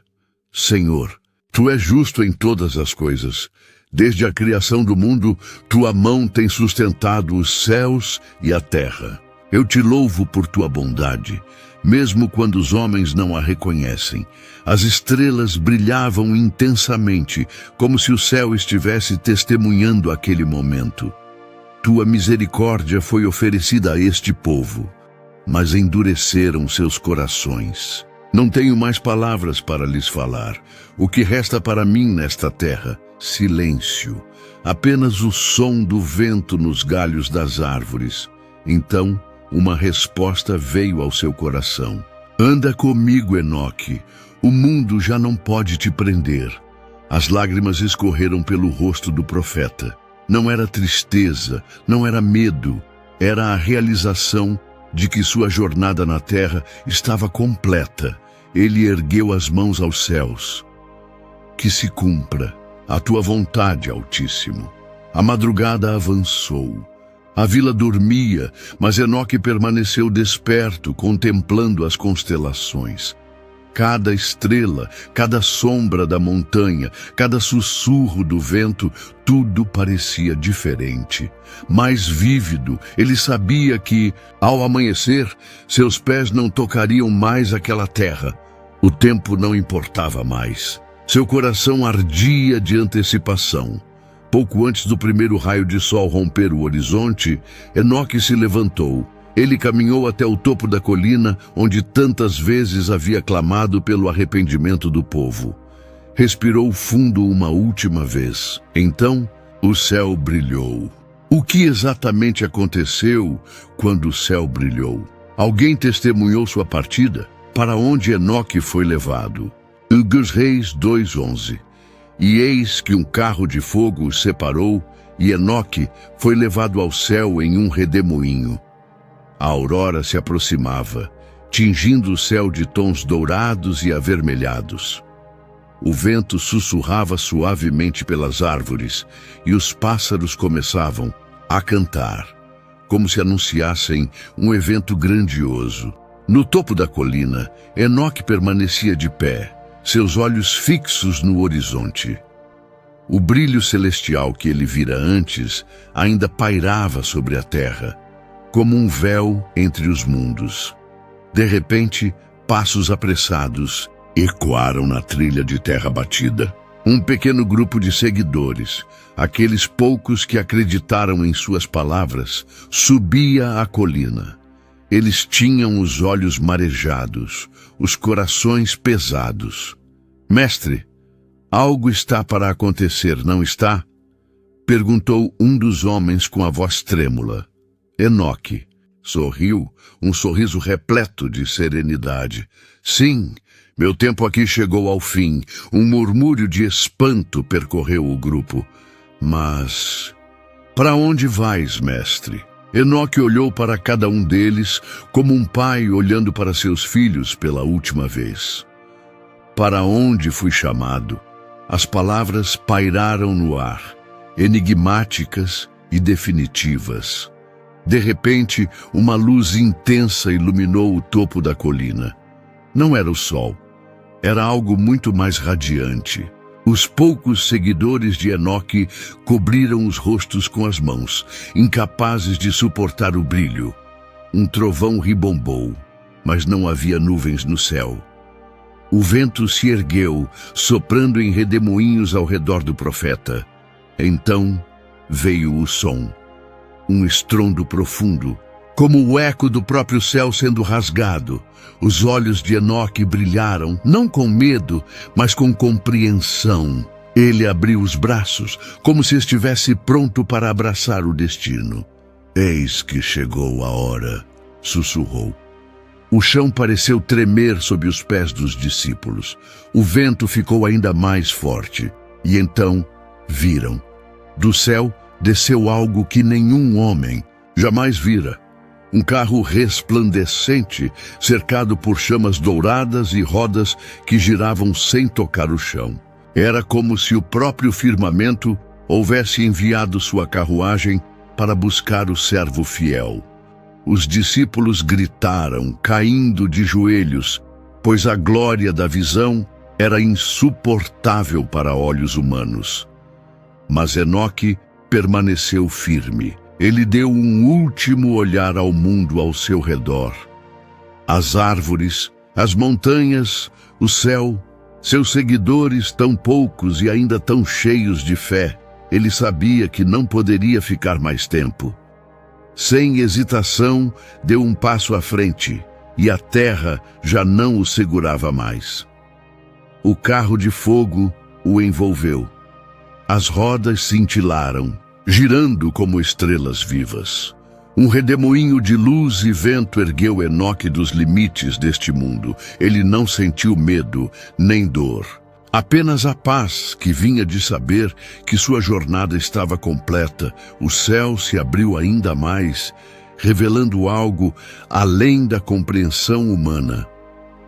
Senhor, tu és justo em todas as coisas. Desde a criação do mundo, tua mão tem sustentado os céus e a terra. Eu te louvo por tua bondade, mesmo quando os homens não a reconhecem. As estrelas brilhavam intensamente, como se o céu estivesse testemunhando aquele momento. Tua misericórdia foi oferecida a este povo, mas endureceram seus corações. Não tenho mais palavras para lhes falar. O que resta para mim nesta terra? Silêncio. Apenas o som do vento nos galhos das árvores. Então, uma resposta veio ao seu coração. Anda comigo, Enoque. O mundo já não pode te prender. As lágrimas escorreram pelo rosto do profeta. Não era tristeza, não era medo. Era a realização de que sua jornada na terra estava completa. Ele ergueu as mãos aos céus. Que se cumpra a tua vontade, Altíssimo. A madrugada avançou. A vila dormia, mas Enoque permaneceu desperto, contemplando as constelações. Cada estrela, cada sombra da montanha, cada sussurro do vento, tudo parecia diferente. Mais vívido, ele sabia que, ao amanhecer, seus pés não tocariam mais aquela terra. O tempo não importava mais. Seu coração ardia de antecipação. Pouco antes do primeiro raio de sol romper o horizonte, Enoque se levantou. Ele caminhou até o topo da colina, onde tantas vezes havia clamado pelo arrependimento do povo. Respirou fundo uma última vez. Então, o céu brilhou. O que exatamente aconteceu quando o céu brilhou? Alguém testemunhou sua partida? Para onde Enoque foi levado? Dos Reis 2:11. E eis que um carro de fogo os separou, e Enoque foi levado ao céu em um redemoinho. A aurora se aproximava, tingindo o céu de tons dourados e avermelhados. O vento sussurrava suavemente pelas árvores, e os pássaros começavam a cantar, como se anunciassem um evento grandioso. No topo da colina, Enoque permanecia de pé, seus olhos fixos no horizonte. O brilho celestial que ele vira antes ainda pairava sobre a terra, como um véu entre os mundos. De repente, passos apressados ecoaram na trilha de terra batida. Um pequeno grupo de seguidores, aqueles poucos que acreditaram em suas palavras, subia a colina. Eles tinham os olhos marejados, os corações pesados. Mestre, algo está para acontecer, não está? Perguntou um dos homens com a voz trêmula. Enoque, Sorriu, um sorriso repleto de serenidade. Sim, meu tempo aqui chegou ao fim. Um murmúrio de espanto percorreu o grupo. Mas... para onde vais, mestre? Enoque olhou para cada um deles como um pai olhando para seus filhos pela última vez. Para onde fui chamado? As palavras pairaram no ar, enigmáticas e definitivas. De repente, uma luz intensa iluminou o topo da colina. Não era o sol. Era algo muito mais radiante. Os poucos seguidores de Enoque cobriram os rostos com as mãos, incapazes de suportar o brilho. Um trovão ribombou, mas não havia nuvens no céu. O vento se ergueu, soprando em redemoinhos ao redor do profeta. Então veio o som, um estrondo profundo, como o eco do próprio céu sendo rasgado. Os olhos de Enoque brilharam, não com medo, mas com compreensão. Ele abriu os braços, como se estivesse pronto para abraçar o destino. Eis que chegou a hora, sussurrou. O chão pareceu tremer sob os pés dos discípulos. O vento ficou ainda mais forte. E então viram. Do céu desceu algo que nenhum homem jamais vira. Um carro resplandecente, cercado por chamas douradas e rodas que giravam sem tocar o chão. Era como se o próprio firmamento houvesse enviado sua carruagem para buscar o servo fiel. Os discípulos gritaram, caindo de joelhos, pois a glória da visão era insuportável para olhos humanos. Mas Enoque permaneceu firme. Ele deu um último olhar ao mundo ao seu redor. As árvores, as montanhas, o céu, seus seguidores tão poucos e ainda tão cheios de fé. Ele sabia que não poderia ficar mais tempo. Sem hesitação, deu um passo à frente, e a terra já não o segurava mais. O carro de fogo o envolveu. As rodas cintilaram, girando como estrelas vivas. Um redemoinho de luz e vento ergueu Enoque dos limites deste mundo. Ele não sentiu medo, nem dor. Apenas a paz que vinha de saber que sua jornada estava completa. O céu se abriu ainda mais, revelando algo além da compreensão humana.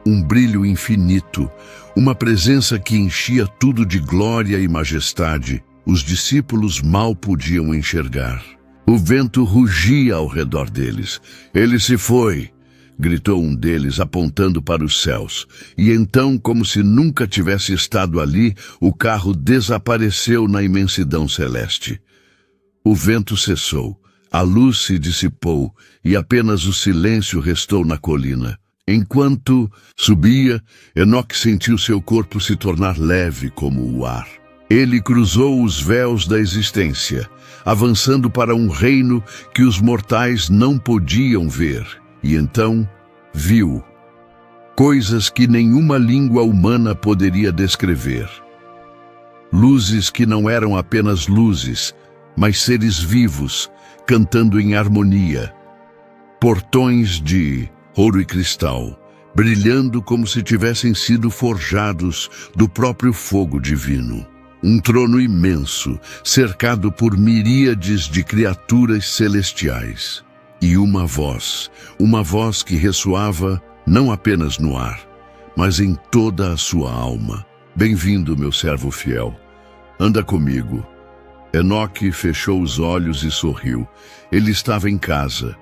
Um brilho infinito, uma presença que enchia tudo de glória e majestade. Os discípulos mal podiam enxergar. O vento rugia ao redor deles. Ele se foi, gritou um deles, apontando para os céus. E então, como se nunca tivesse estado ali, o carro desapareceu na imensidão celeste. O vento cessou, a luz se dissipou e apenas o silêncio restou na colina. Enquanto subia, Enoque sentiu seu corpo se tornar leve como o ar. Ele cruzou os véus da existência, avançando para um reino que os mortais não podiam ver. E então viu coisas que nenhuma língua humana poderia descrever. Luzes que não eram apenas luzes, mas seres vivos, cantando em harmonia. Portões de ouro e cristal, brilhando como se tivessem sido forjados do próprio fogo divino. Um trono imenso, cercado por miríades de criaturas celestiais. E uma voz que ressoava não apenas no ar, mas em toda a sua alma. Bem-vindo, meu servo fiel. Anda comigo. Enoque fechou os olhos e sorriu. Ele estava em casa.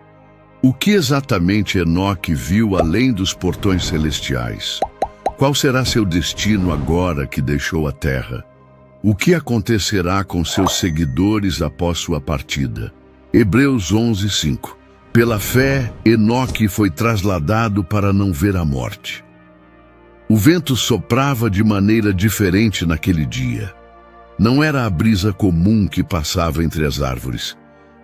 O que exatamente Enoque viu além dos portões celestiais? Qual será seu destino agora que deixou a terra? O que acontecerá com seus seguidores após sua partida? Hebreus 11:5. Pela fé, Enoque foi trasladado para não ver a morte. O vento soprava de maneira diferente naquele dia. Não era a brisa comum que passava entre as árvores,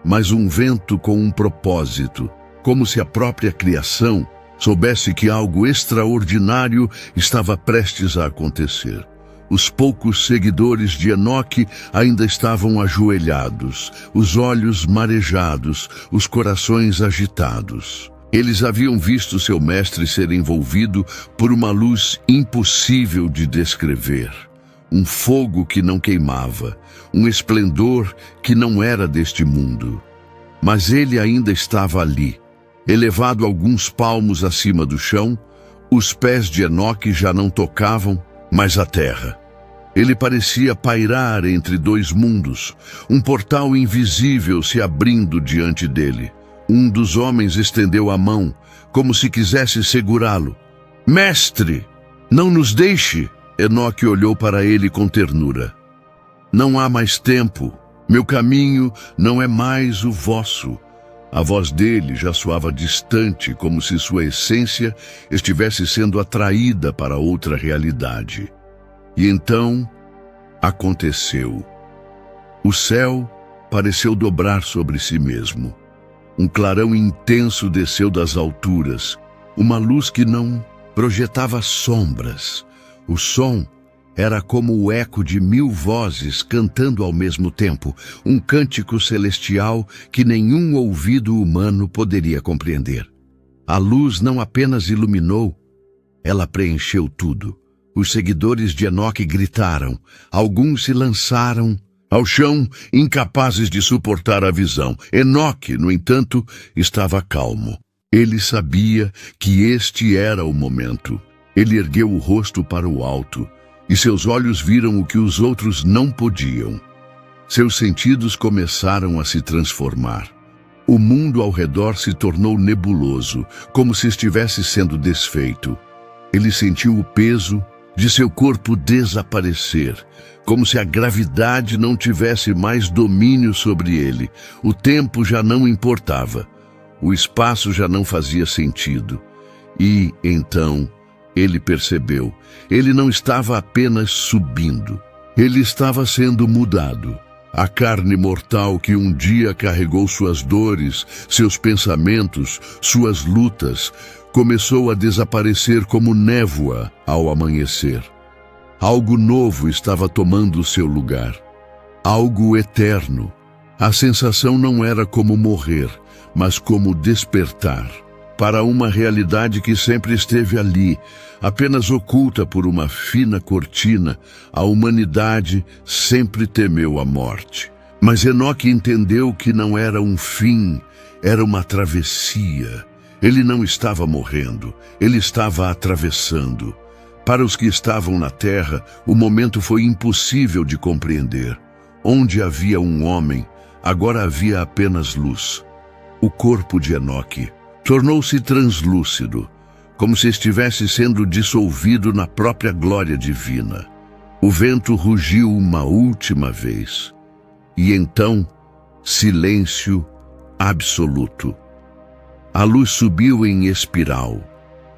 mas um vento com um propósito, como se a própria criação soubesse que algo extraordinário estava prestes a acontecer. Os poucos seguidores de Enoque ainda estavam ajoelhados, os olhos marejados, os corações agitados. Eles haviam visto seu mestre ser envolvido por uma luz impossível de descrever. Um fogo que não queimava, um esplendor que não era deste mundo. Mas ele ainda estava ali, elevado alguns palmos acima do chão. Os pés de Enoque já não tocavam mais a terra. Ele parecia pairar entre dois mundos, um portal invisível se abrindo diante dele. Um dos homens estendeu a mão, como se quisesse segurá-lo. Mestre, não nos deixe! Enoque olhou para ele com ternura. Não há mais tempo. Meu caminho não é mais o vosso. A voz dele já soava distante, como se sua essência estivesse sendo atraída para outra realidade. E então, aconteceu. O céu pareceu dobrar sobre si mesmo. Um clarão intenso desceu das alturas, uma luz que não projetava sombras. O som era como o eco de 1000 vozes cantando ao mesmo tempo, um cântico celestial que nenhum ouvido humano poderia compreender. A luz não apenas iluminou, ela preencheu tudo. Os seguidores de Enoque gritaram, alguns se lançaram ao chão, incapazes de suportar a visão. Enoque, no entanto, estava calmo. Ele sabia que este era o momento. Ele ergueu o rosto para o alto, e seus olhos viram o que os outros não podiam. Seus sentidos começaram a se transformar. O mundo ao redor se tornou nebuloso, como se estivesse sendo desfeito. Ele sentiu o peso de seu corpo desaparecer, como se a gravidade não tivesse mais domínio sobre ele. O tempo já não importava. O espaço já não fazia sentido. E, então, ele percebeu. Ele não estava apenas subindo. Ele estava sendo mudado. A carne mortal que um dia carregou suas dores, seus pensamentos, suas lutas, começou a desaparecer como névoa ao amanhecer. Algo novo estava tomando o seu lugar. Algo eterno. A sensação não era como morrer, mas como despertar para uma realidade que sempre esteve ali, apenas oculta por uma fina cortina. A humanidade sempre temeu a morte. Mas Enoque entendeu que não era um fim, era uma travessia. Ele não estava morrendo, ele estava atravessando. Para os que estavam na terra, o momento foi impossível de compreender. Onde havia um homem, agora havia apenas luz. O corpo de Enoque tornou-se translúcido, como se estivesse sendo dissolvido na própria glória divina. O vento rugiu uma última vez. E então, silêncio absoluto. A luz subiu em espiral,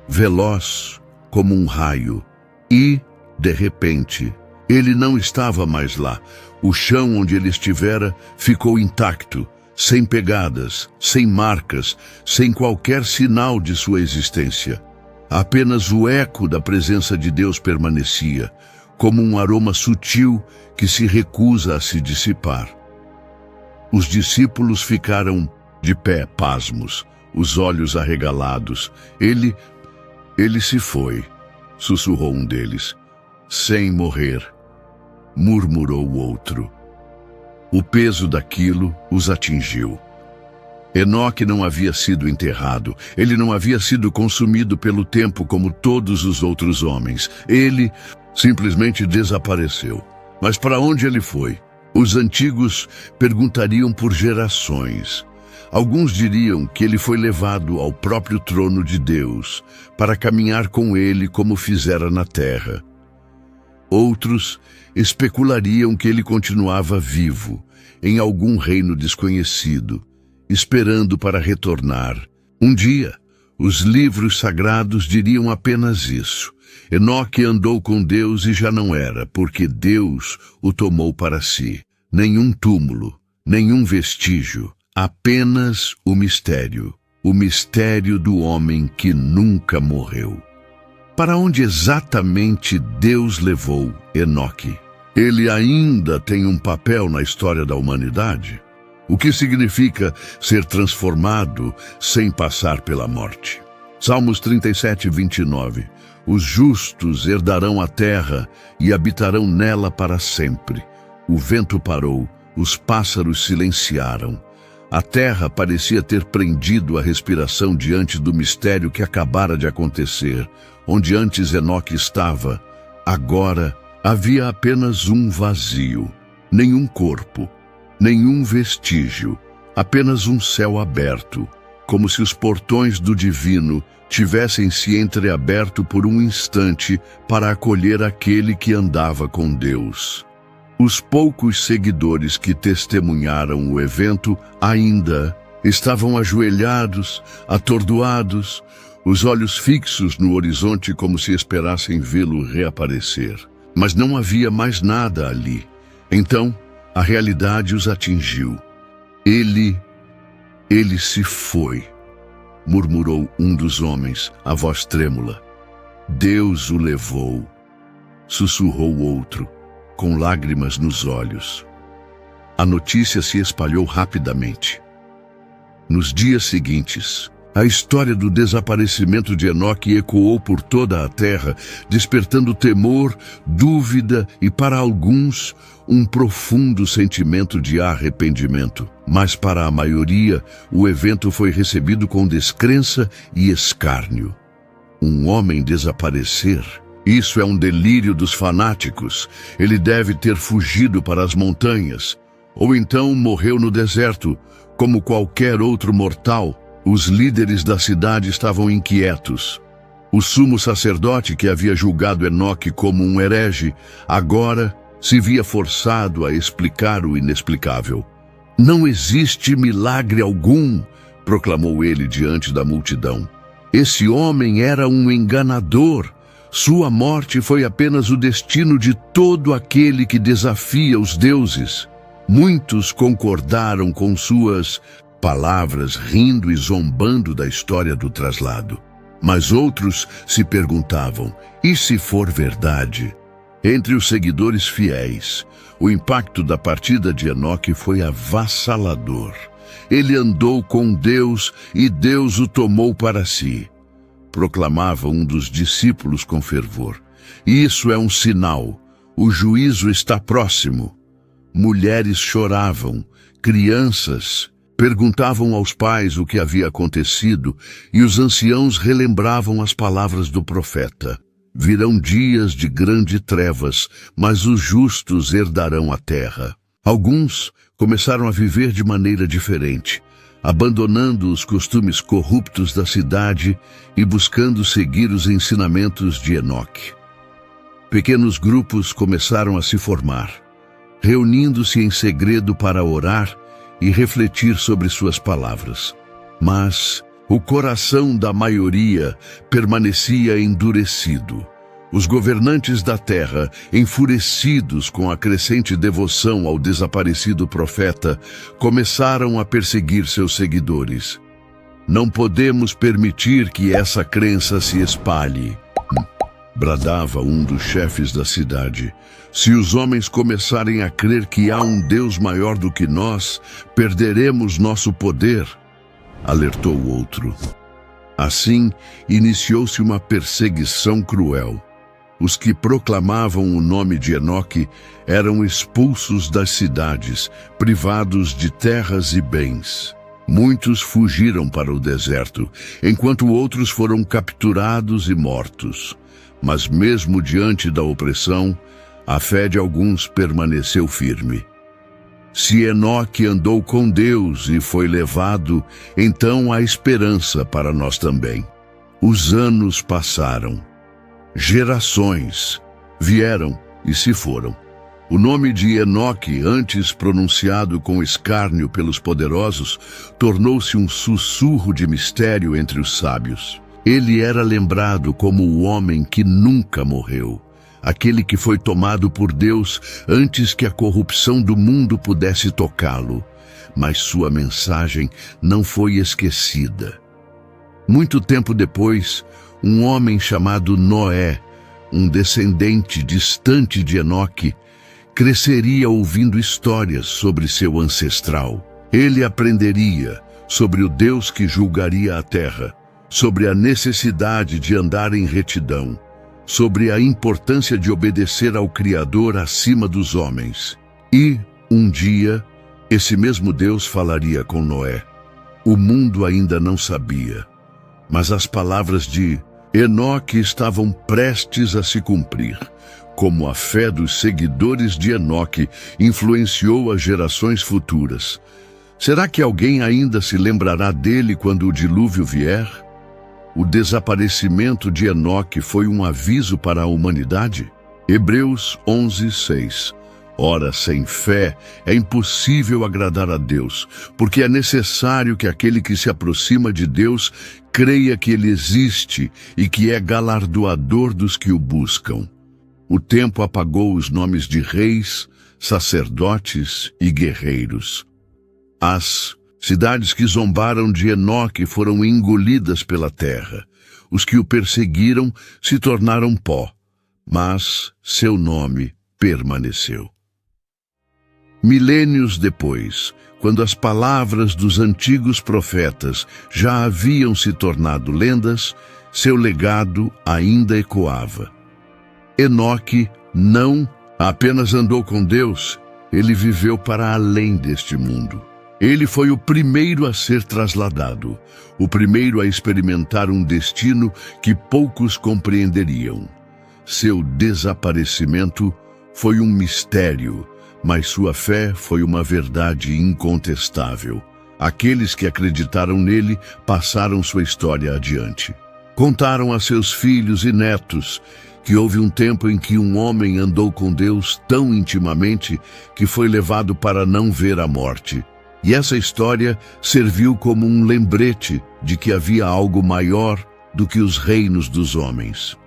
veloz como um raio. E, de repente, ele não estava mais lá. O chão onde ele estivera ficou intacto, sem pegadas, sem marcas, sem qualquer sinal de sua existência. Apenas o eco da presença de Deus permanecia, como um aroma sutil que se recusa a se dissipar. Os discípulos ficaram de pé, pasmos, os olhos arregalados. Ele se foi, sussurrou um deles. Sem morrer, murmurou o outro. O peso daquilo os atingiu. Enoque não havia sido enterrado. Ele não havia sido consumido pelo tempo como todos os outros homens. Ele simplesmente desapareceu. Mas para onde ele foi? Os antigos perguntariam por gerações. Alguns diriam que ele foi levado ao próprio trono de Deus para caminhar com ele como fizera na terra. Outros especulariam que ele continuava vivo, em algum reino desconhecido, esperando para retornar. Um dia, os livros sagrados diriam apenas isso. Enoque andou com Deus e já não era, porque Deus o tomou para si. Nenhum túmulo, nenhum vestígio, apenas o mistério do homem que nunca morreu. Para onde exatamente Deus levou Enoque? Ele ainda tem um papel na história da humanidade? O que significa ser transformado sem passar pela morte? Salmos 37, 29. Os justos herdarão a terra e habitarão nela para sempre. O vento parou, os pássaros silenciaram. A terra parecia ter prendido a respiração diante do mistério que acabara de acontecer. Onde antes Enoque estava, agora havia apenas um vazio. Nenhum corpo, nenhum vestígio, apenas um céu aberto, como se os portões do divino tivessem se entreaberto por um instante para acolher aquele que andava com Deus. Os poucos seguidores que testemunharam o evento ainda estavam ajoelhados, atordoados, os olhos fixos no horizonte como se esperassem vê-lo reaparecer. Mas não havia mais nada ali. Então, a realidade os atingiu. Ele se foi, murmurou um dos homens, a voz trêmula. Deus o levou, sussurrou outro, com lágrimas nos olhos. A notícia se espalhou rapidamente. Nos dias seguintes, a história do desaparecimento de Enoque ecoou por toda a terra, despertando temor, dúvida e, para alguns, um profundo sentimento de arrependimento. Mas para a maioria, o evento foi recebido com descrença e escárnio. Um homem desaparecer? Isso é um delírio dos fanáticos. Ele deve ter fugido para as montanhas. Ou então morreu no deserto, como qualquer outro mortal. Os líderes da cidade estavam inquietos. O sumo sacerdote que havia julgado Enoque como um herege, agora se via forçado a explicar o inexplicável. Não existe milagre algum, proclamou ele diante da multidão. Esse homem era um enganador. Sua morte foi apenas o destino de todo aquele que desafia os deuses. Muitos concordaram com suas palavras, rindo e zombando da história do traslado. Mas outros se perguntavam, e se for verdade? Entre os seguidores fiéis, o impacto da partida de Enoque foi avassalador. Ele andou com Deus e Deus o tomou para si, proclamava um dos discípulos com fervor. Isso é um sinal, o juízo está próximo. Mulheres choravam, crianças perguntavam aos pais o que havia acontecido e os anciãos relembravam as palavras do profeta. Virão dias de grandes trevas, mas os justos herdarão a terra. Alguns começaram a viver de maneira diferente, abandonando os costumes corruptos da cidade e buscando seguir os ensinamentos de Enoque. Pequenos grupos começaram a se formar, reunindo-se em segredo para orar e refletir sobre suas palavras. Mas o coração da maioria permanecia endurecido. Os governantes da terra, enfurecidos com a crescente devoção ao desaparecido profeta, começaram a perseguir seus seguidores. Não podemos permitir que essa crença se espalhe, bradava um dos chefes da cidade. Se os homens começarem a crer que há um Deus maior do que nós, perderemos nosso poder, alertou o outro. Assim, iniciou-se uma perseguição cruel. Os que proclamavam o nome de Enoque eram expulsos das cidades, privados de terras e bens. Muitos fugiram para o deserto, enquanto outros foram capturados e mortos. Mas mesmo diante da opressão, a fé de alguns permaneceu firme. Se Enoque andou com Deus e foi levado, então há esperança para nós também. Os anos passaram. Gerações vieram e se foram. O nome de Enoque, antes pronunciado com escárnio pelos poderosos, tornou-se um sussurro de mistério entre os sábios. Ele era lembrado como o homem que nunca morreu, aquele que foi tomado por Deus antes que a corrupção do mundo pudesse tocá-lo. Mas sua mensagem não foi esquecida. Muito tempo depois, um homem chamado Noé, um descendente distante de Enoque, cresceria ouvindo histórias sobre seu ancestral. Ele aprenderia sobre o Deus que julgaria a terra, sobre a necessidade de andar em retidão, sobre a importância de obedecer ao Criador acima dos homens. E, um dia, esse mesmo Deus falaria com Noé. O mundo ainda não sabia, mas as palavras de Enoque estavam prestes a se cumprir. Como a fé dos seguidores de Enoque influenciou as gerações futuras. Será que alguém ainda se lembrará dele quando o dilúvio vier? O desaparecimento de Enoque foi um aviso para a humanidade? Hebreus 11:6. Ora, sem fé é impossível agradar a Deus, porque é necessário que aquele que se aproxima de Deus creia que Ele existe e que é galardoador dos que o buscam. O tempo apagou os nomes de reis, sacerdotes e guerreiros. As cidades que zombaram de Enoque foram engolidas pela terra. Os que o perseguiram se tornaram pó, mas seu nome permaneceu. Milênios depois, quando as palavras dos antigos profetas já haviam se tornado lendas, seu legado ainda ecoava. Enoque não apenas andou com Deus, ele viveu para além deste mundo. Ele foi o primeiro a ser trasladado, o primeiro a experimentar um destino que poucos compreenderiam. Seu desaparecimento foi um mistério, mas sua fé foi uma verdade incontestável. Aqueles que acreditaram nele passaram sua história adiante. Contaram a seus filhos e netos que houve um tempo em que um homem andou com Deus tão intimamente que foi levado para não ver a morte. E essa história serviu como um lembrete de que havia algo maior do que os reinos dos homens.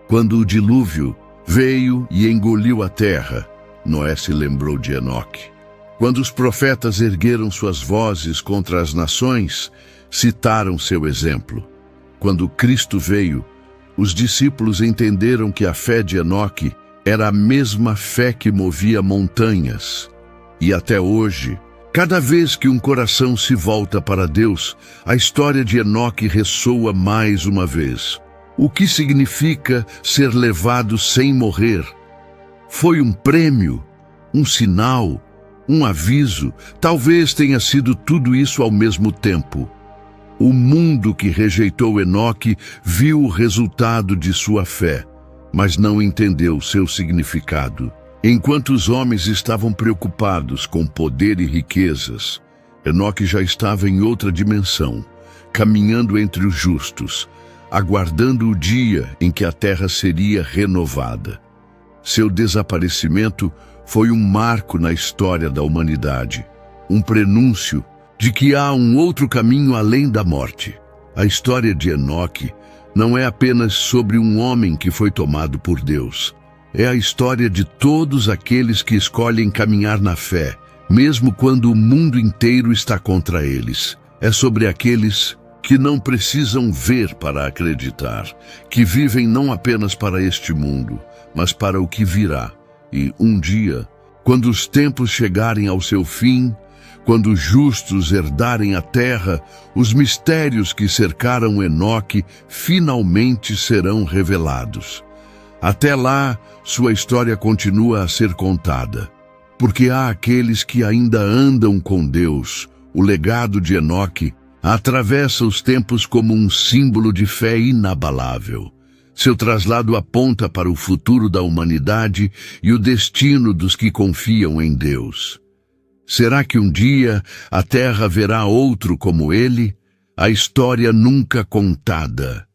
Quando o dilúvio veio e engoliu a terra, Noé se lembrou de Enoque. Quando os profetas ergueram suas vozes contra as nações, citaram seu exemplo. Quando Cristo veio, os discípulos entenderam que a fé de Enoque era a mesma fé que movia montanhas. E até hoje, cada vez que um coração se volta para Deus, a história de Enoque ressoa mais uma vez. O que significa ser levado sem morrer? Foi um prêmio, um sinal, um aviso. Talvez tenha sido tudo isso ao mesmo tempo. O mundo que rejeitou Enoque viu o resultado de sua fé, mas não entendeu seu significado. Enquanto os homens estavam preocupados com poder e riquezas, Enoque já estava em outra dimensão, caminhando entre os justos, aguardando o dia em que a terra seria renovada. Seu desaparecimento foi um marco na história da humanidade, um prenúncio de que há um outro caminho além da morte. A história de Enoque não é apenas sobre um homem que foi tomado por Deus. É a história de todos aqueles que escolhem caminhar na fé, mesmo quando o mundo inteiro está contra eles. É sobre aqueles que não precisam ver para acreditar, que vivem não apenas para este mundo, mas para o que virá. E um dia, quando os tempos chegarem ao seu fim, quando os justos herdarem a terra, os mistérios que cercaram Enoque finalmente serão revelados. Até lá, sua história continua a ser contada, porque há aqueles que ainda andam com Deus. O legado de Enoque atravessa os tempos como um símbolo de fé inabalável. Seu traslado aponta para o futuro da humanidade e o destino dos que confiam em Deus. Será que um dia a Terra verá outro como ele? A história nunca contada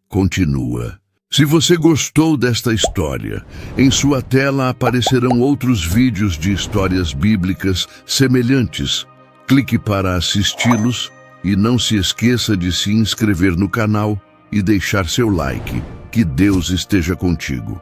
continua. Se você gostou desta história, em sua tela aparecerão outros vídeos de histórias bíblicas semelhantes. Clique para assisti-los e não se esqueça de se inscrever no canal e deixar seu like. Que Deus esteja contigo.